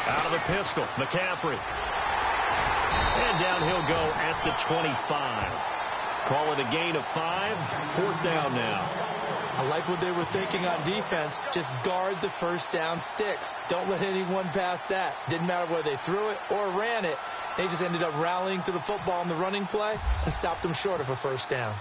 Out of the pistol, McCaffrey. And down he'll go at the 25. Call it a gain of 5. 4th down now. I like what they were thinking on defense. Just guard the 1st down sticks. Don't let anyone pass that. Didn't matter whether they threw it or ran it. They just ended up rallying to the football in the running play and stopped them short of a 1st down.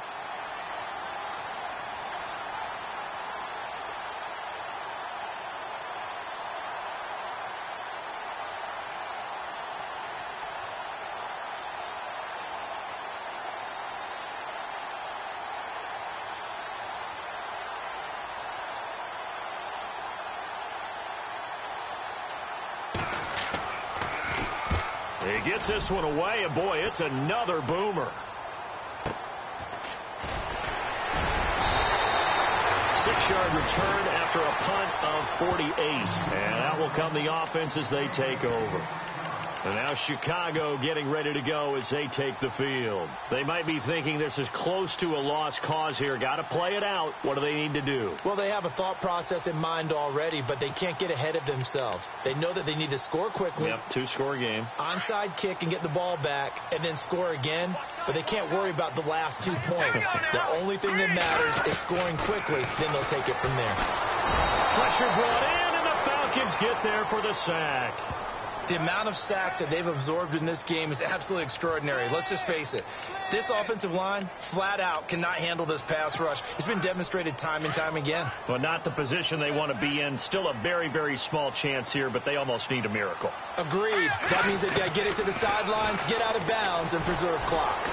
He gets this one away, and boy, it's another boomer. 6-yard return after a punt of 48. And out will come the offense as they take over. And now Chicago getting ready to go as they take the field. They might be thinking this is close to a lost cause here. Got to play it out. What do they need to do? Well, they have a thought process in mind already, but they can't get ahead of themselves. They know that they need to score quickly. Yep, 2-score game. Onside kick and get the ball back and then score again. But they can't worry about the last 2 points. The only thing that matters is scoring quickly. Then they'll take it from there. Pressure brought in, and the Falcons get there for the sack. The amount of sacks that they've absorbed in this game is absolutely extraordinary. Let's just face it. This offensive line, flat out, cannot handle this pass rush. It's been demonstrated time and time again. Well, not the position they want to be in. Still a very, very small chance here, but they almost need a miracle. Agreed. That means they've got to get it to the sidelines, get out of bounds, and preserve clock.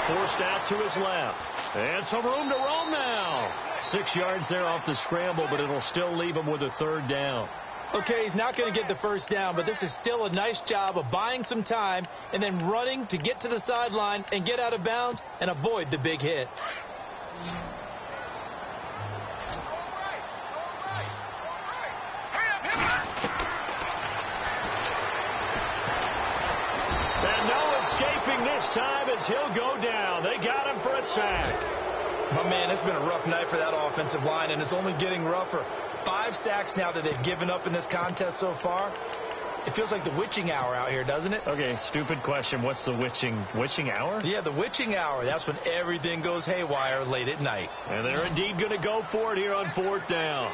Forced out to his left. And some room to roam now. 6 yards there off the scramble, but it'll still leave him with a third down. Okay, he's not going to get the first down, but this is still a nice job of buying some time and then running to get to the sideline and get out of bounds and avoid the big hit. And no escaping this time as he'll go down. They got him for a sack. My man, it's been a rough night for that offensive line, and it's only getting rougher. 5 sacks now that they've given up in this contest so far. It feels like the witching hour out here, doesn't it? Okay, stupid question. What's the witching hour? Yeah, the witching hour. That's when everything goes haywire late at night. And they're indeed going to go for it here on 4th down.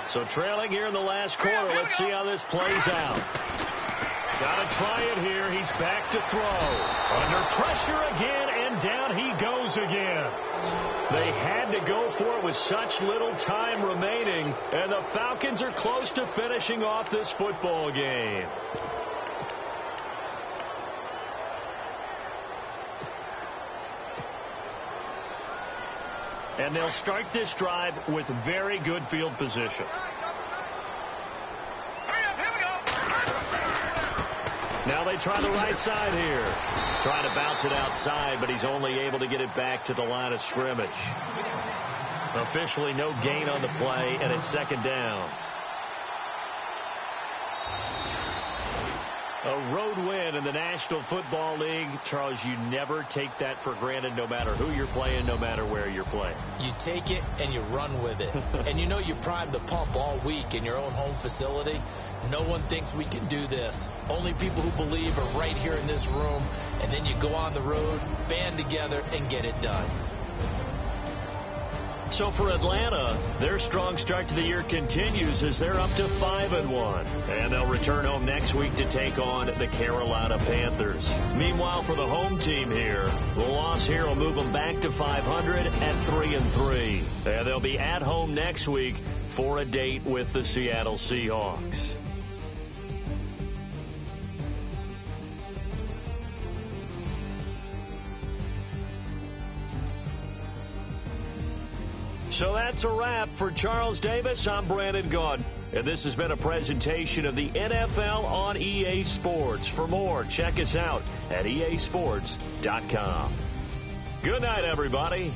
So trailing here in the last quarter. Let's see how this plays out. Got to try it here. He's back to throw. Under pressure again, and down he goes again. They had to go for it with such little time remaining, and the Falcons are close to finishing off this football game. And they'll start this drive with very good field position. Now they try the right side here. Trying to bounce it outside, but he's only able to get it back to the line of scrimmage. Officially no gain on the play, and it's 2nd down. A road win in the National Football League. Charles, you never take that for granted no matter who you're playing, no matter where you're playing. You take it and you run with it. And you know you primed the pump all week in your own home facility. No one thinks we can do this. Only people who believe are right here in this room. And then you go on the road, band together, and get it done. So for Atlanta, their strong start to the year continues as they're up to 5-1. And they'll return home next week to take on the Carolina Panthers. Meanwhile, for the home team here, the loss here will move them back to 500 at 3-3. And they'll be at home next week for a date with the Seattle Seahawks. So that's a wrap. For Charles Davis, I'm Brandon Gaudin. And this has been a presentation of the NFL on EA Sports. For more, check us out at easports.com. Good night, everybody.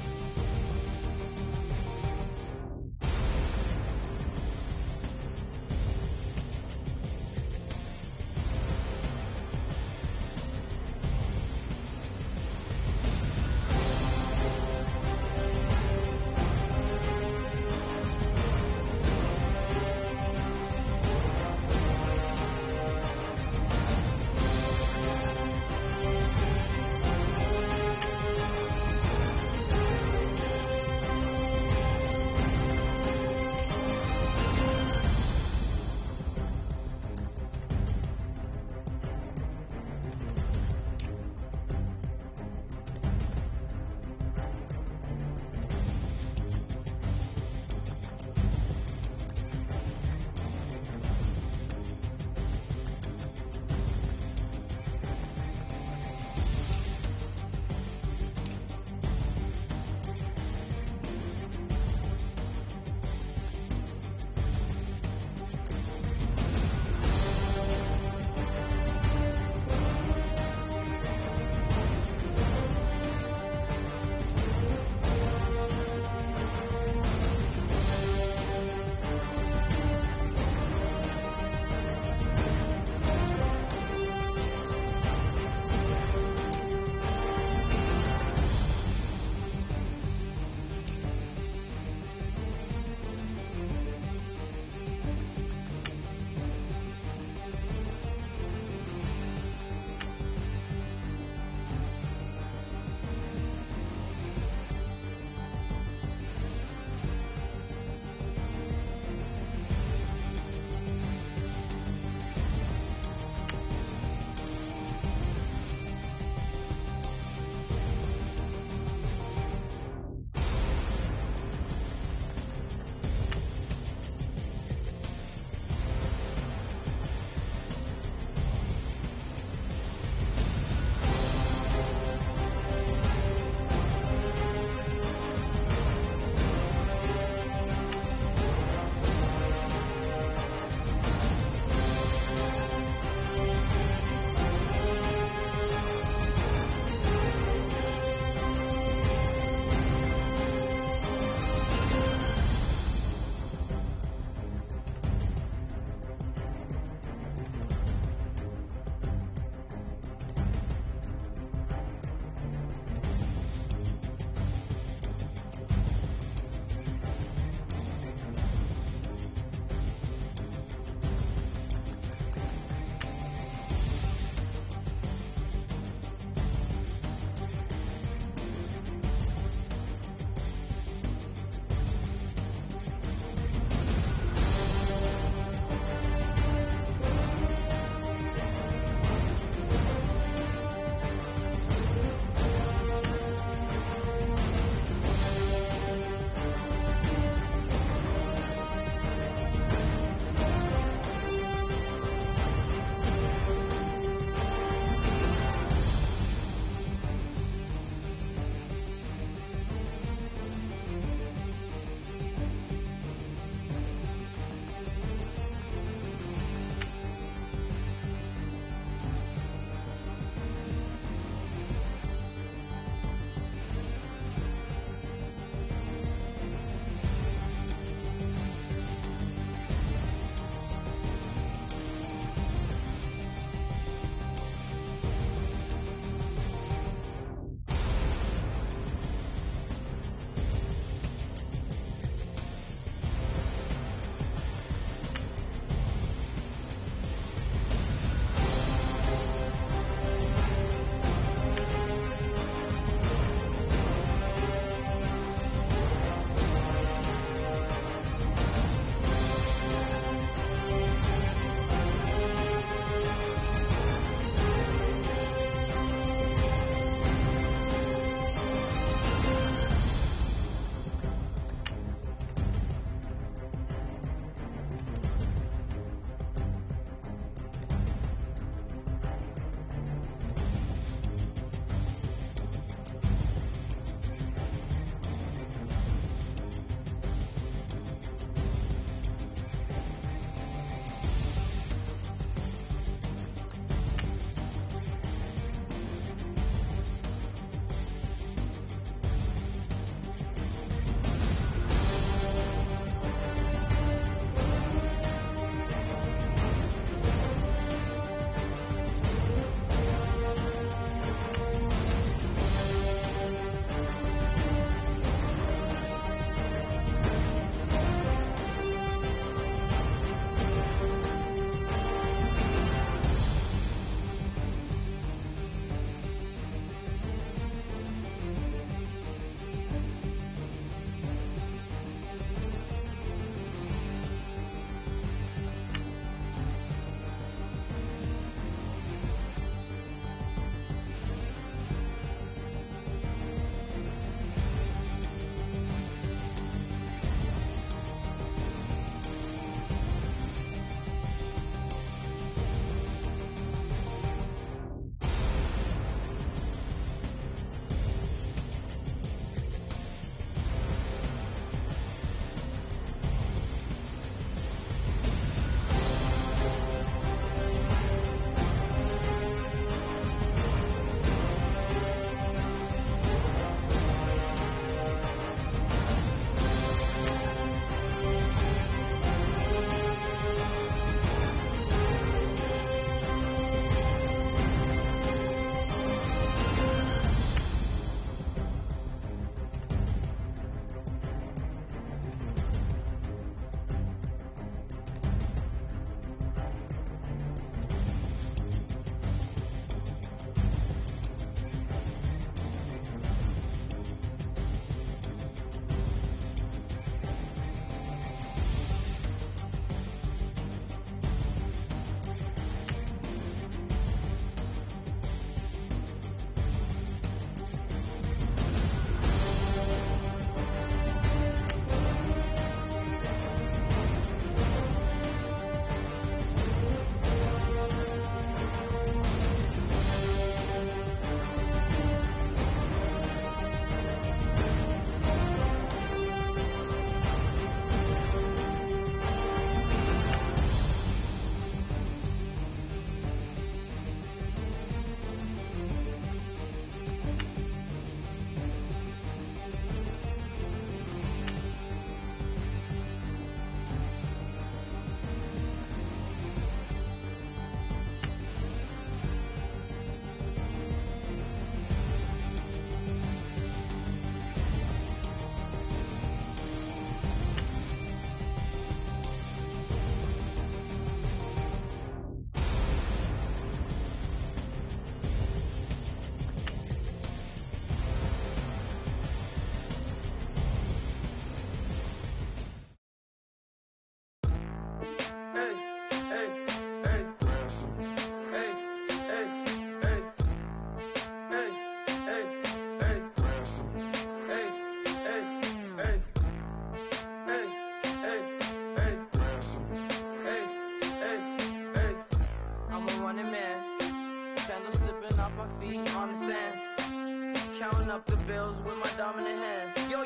with my dominant hand. Yo,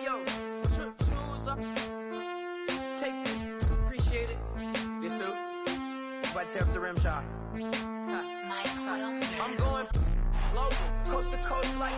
choose up. Take this, appreciate it. This too. About to tear up the rim shot. I'm going global, coast to coast like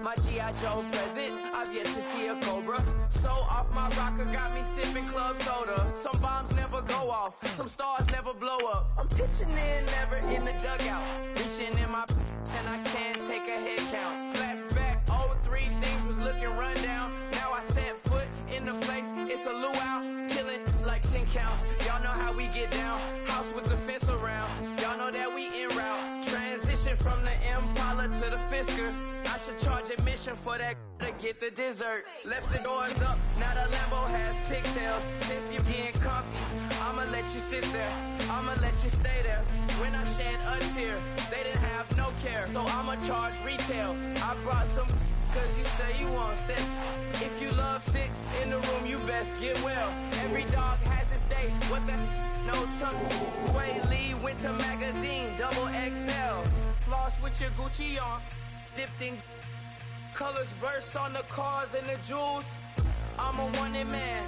my G.I. Joe present. I've yet to see a Cobra. So off my rocker got me sipping club soda. Some bombs never go off, some stars never blow up. I'm pitching in, never in the dugout. Reaching in my and I can't take a head count. Flashback, 03, things was looking rundown. Now I set foot in the place, it's a luau. Killing like 10 counts. Y'all know how we get down. House with the fence around. Y'all know that we en route. Transition from the Impala to the Fisker. I should charge admission for that to get the dessert. Left the doors up, now the Lambo has pigtails. Since you getting comfy, I'ma let you sit there. I'ma let you stay there. When I shed a tear, they didn't have no care. So I'ma charge retail. I brought some cause you say you want sick. If you love sick in the room, you best get well. Every dog has its day. What the no tongue. Way Lee Winter Magazine, double XL. Floss with your Gucci on. Dipped in colors burst on the cars and the jewels. I'm a wanted man.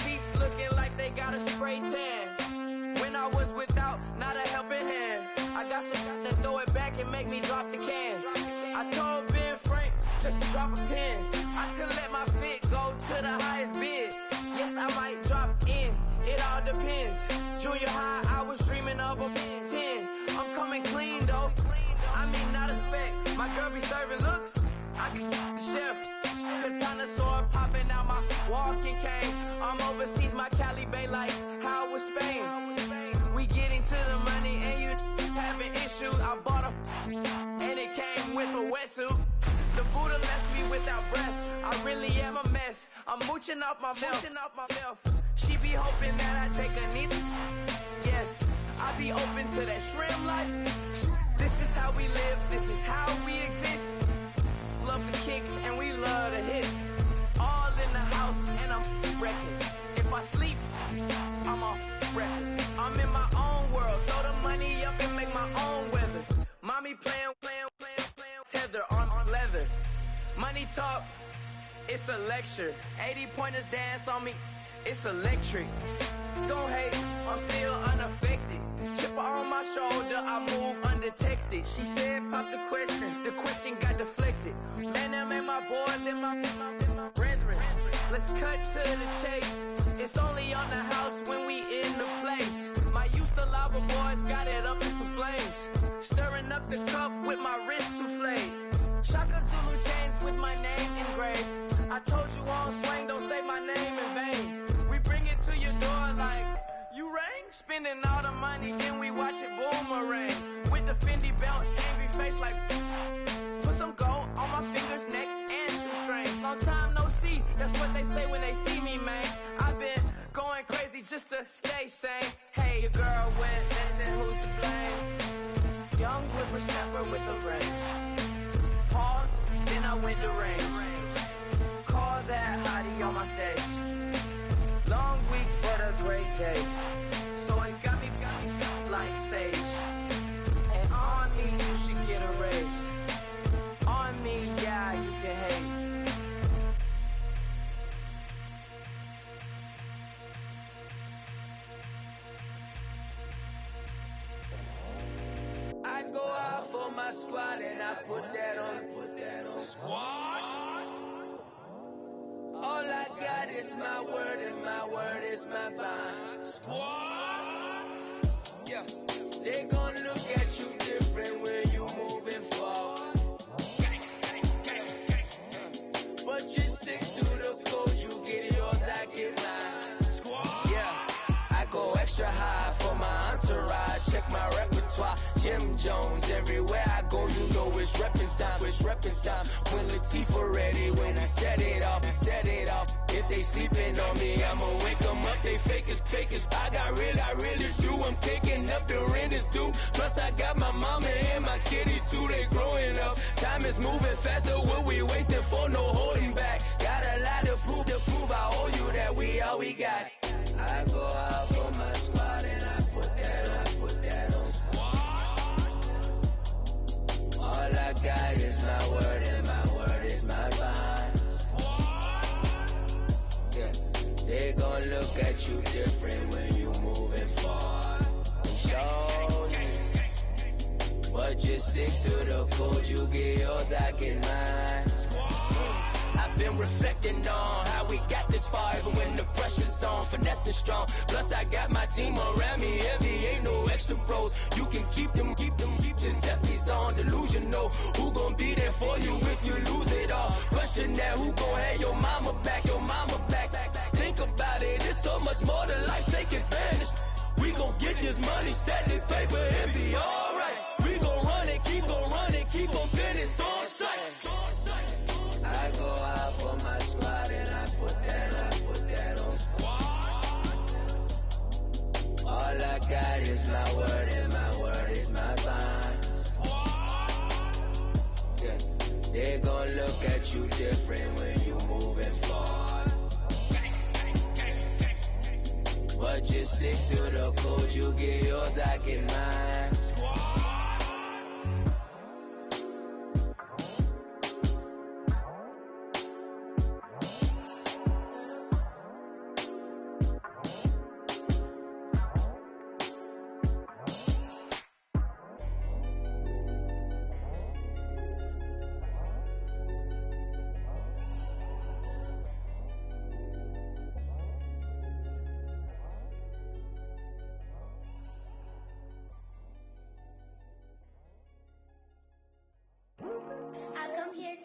Seats looking like they got a spray tan. When I was without, not a helping hand. I got some guys that throw it back and make me drop the cans. I told Ben Frank just to drop a pin. I could let my fit go to the highest bid. Yes, I might drop in. It all depends. Junior high, I was dreaming of a 10. I'm coming clean though. I mean, not a spec. My girl be serving looks. I can the chef. Katana sword popping out my walking cane. I'm overseas, my Cali Bay life. How was Spain? We getting to the money and you having issues. I bought a and it came with a wetsuit. The Buddha left me without breath. I really am a mess. I'm mooching off myself. She be hoping that I take a knee. Yes, I be open to that shrimp life. This is how we live, this is how we exist. Love the kicks and we love the hits. All in the house and I'm wrecking. If I sleep, I'm off record. I'm in my own world, throw the money up and make my own weather. Mommy playing, tether on leather. Money talk, it's a lecture. 80 pointers dance on me, it's electric. Don't hate, I'm still unaffected. Chipper on my shoulder, I move undetected. She said, pop the question got deflected. Man, them ain't my boys, them my brethren. Let's cut to the chase. It's only on the house when we in the place. My used to lava boys got it up in some flames. Stirring up the cup with my wrist souffle. Shaka Zulu chains with my name engraved. I told you on swing, don't say my name in vain. We bring it to your door like, you rang? Spending all the money, then we watch it boomerang. With the Fendi belt, angry face like, put some gold on my fingers, neck, and shoestrings. Long time no see, that's what they say when they see me, man. I've been going crazy just to stay sane. Hey, your girl went missing, who's to blame? Young whippersnapper with a range. Pause, then I went to range. Call that hottie on my stage. Long week, but a great day. So it got me like sage. And on me, you should get a raise. On me, yeah, you can hate. I go out for my squad and I put that on. Squad? All I got is my word and my word is my bond. Squad? Yeah. They gon' look at you different when you moving forward. But you stick to the code, you get yours, I get mine. Squad? Yeah. I go extra high for my entourage. Check my repertoire. Jim Jones, everywhere I go, you know it's reppin' time. It's reppin' time. When Latifah ready, when he set it off, he set it off. If they sleeping on me, I'ma wake them up. They fakers. I really do. I'm picking up the rent is due. Plus I got my mama and my kiddies too. They growing up. Time is moving faster. What we wasting for? No holding back. Got a lot to prove. I owe you that we all we got. I go out for my squad and I put that on squad. All I got is my word and my word is my look at you different when you moving forward. Shoulders, but just stick to the code. You get yours, I get mine. I've been reflecting on how we got this far, even when the pressure's on, finessing strong. Plus I got my team around me heavy, ain't no extra pros. You can keep them, Giuseppe's on delusional. Who gon' be there for you if you lose it all? Question that, who gon' have your mama back, Think about it, it's so much more to life, take advantage. We gon' get this money, stack this paper, and be alright. We gon' run it, keep on finish on sight. I go out for my squad and I put that on squad. All I got is my word and my word is my bond. Yeah. They gon' look at you different when you moving forward. But just stick to the code, you get yours, I get mine.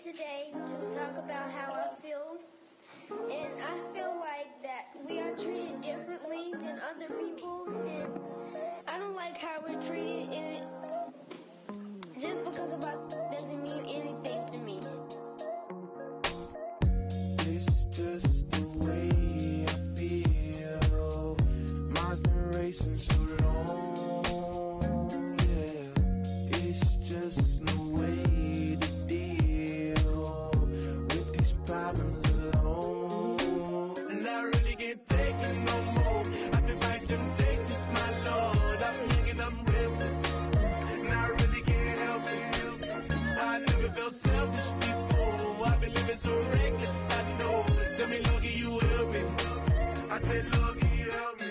Today to talk about how I feel, and I feel like that we are treated differently than other people, and I don't like how we're treated, and just because of us doesn't mean anything to me. It's just the way I feel. Mine's been racing so long, yeah. It's just the way problems alone, and I really can't take it no more. I've been fighting temptations, my Lord. I'm young and I'm restless, and I really can't help it. I never felt selfish before. I've been living so reckless, I know. Tell me, Lord, can you help me? I said, Lord, can you help me?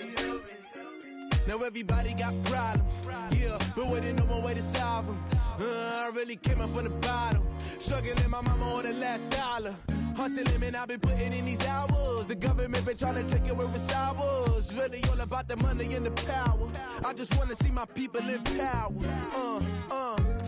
Now everybody got problems, yeah, but waiting no one way to solve them. I really came up from the bottom, struggling my mama on the last dollar. Hustling, man, I've been putting in these hours. The government been trying to take away with ours. Really all about the money and the power. I just want to see my people in power.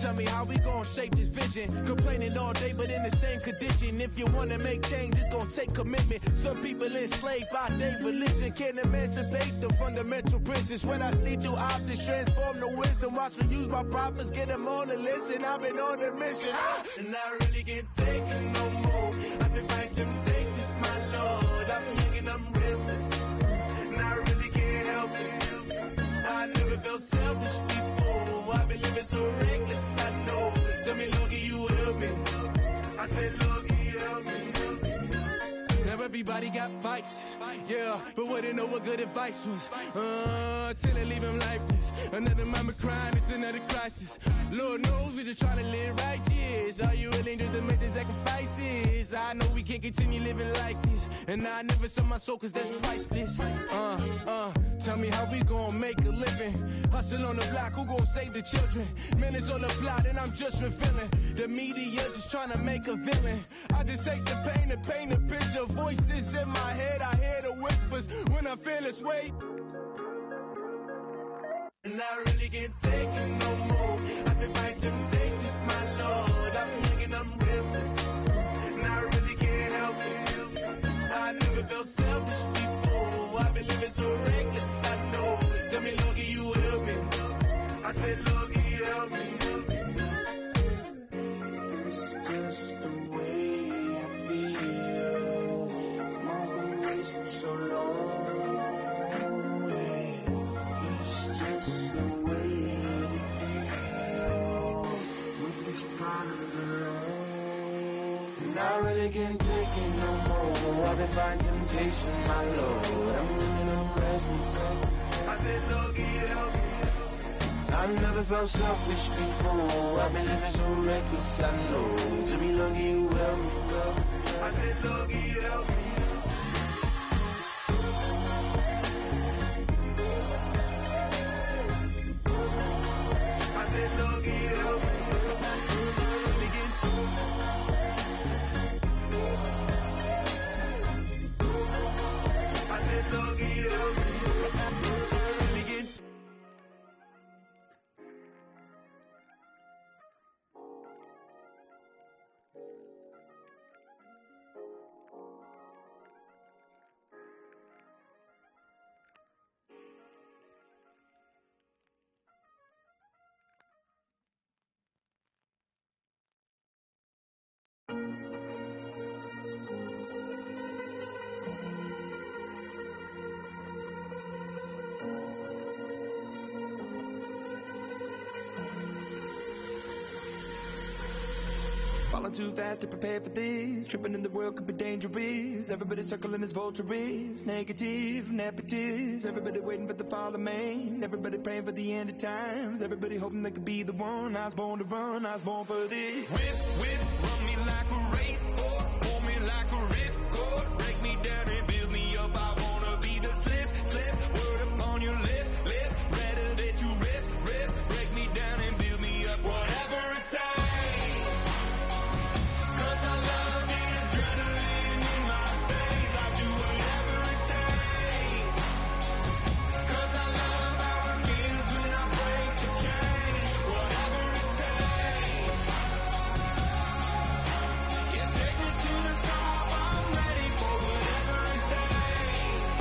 Tell me how we gon' shape this vision. Complaining all day, but in the same condition. If you want to make change, it's gon' take commitment. Some people enslaved by their religion. Can't emancipate the fundamental principles. When I see through optics, transform the wisdom. Watch me use my prophets, get them on the list. And I've been on a mission. And I really can't take it no more. I've been fighting temptations, my Lord. I'm young and I'm restless, and I really can't help it. I never felt selfish before. I've been living so reckless, I know. Tell me, Lord, can you help me? I said, Lord, can you help me? Now everybody got fights, yeah, but wouldn't know what good advice was. Till they leave him lifeless. Another mama crying, it's another crisis. Lord knows we just trying to live righteous. Are you willing to make the sacrifices? I know we can't continue living like this, and I never sell my soul cause that's priceless. Tell me how we gon' make a living. Hustle on the block, who gon' save the children? Minutes on the plot and I'm just revealing. The media just trying to make a villain. I just take the pain and paint a picture. Voices in my head, I hear the whispers when I feel this weight. And I really can't take it no more. I've been fighting temptations, my Lord. I'm young and I'm restless, and I really can't help it. I never felt selfish before. I've been living so reckless, I know. Tell me, Lord, can you help me? I said, Lord, can you help me? It's just the way I feel. Mine's been wasting so long. I really can't take it no more. I've been fighting temptation, my Lord. I'm living on restless. I said, Lord, can you help me? I've never felt selfish before. I've been living so reckless, I know. To me, Lord, can you help me? I said, Lord, can you help me? Falling too fast to prepare for this. Tripping in the world could be dangerous. Everybody circling as vultures. Negative, negatives. Everybody waiting for the fall of man. Everybody praying for the end of times. Everybody hoping they could be the one. I was born to run, I was born for this. Whip, whip, run me like a racehorse. Pull me like a ripcord. Break me down and build me up. I wanna be the slip, word upon your lip, rather that you rip, break me down and build me up, whatever it takes. Cause I love the adrenaline in my veins. I do whatever it takes. Cause I love how it feels when I break the chains. Whatever it takes. Yeah, take me to the top. I'm ready for whatever it takes.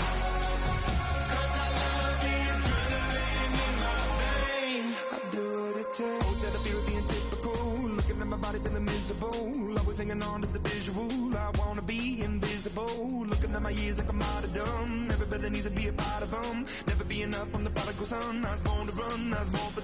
Cause I love the adrenaline in my veins. I do what it takes. Oh, that I feel being typical. Looking at my body feeling miserable. Always hanging on to the visual. I wanna be invisible. Looking at my years like I'm martyrdom. Everybody needs to be a part of them. Never be enough from the prodigal son. I was born to run, I was born for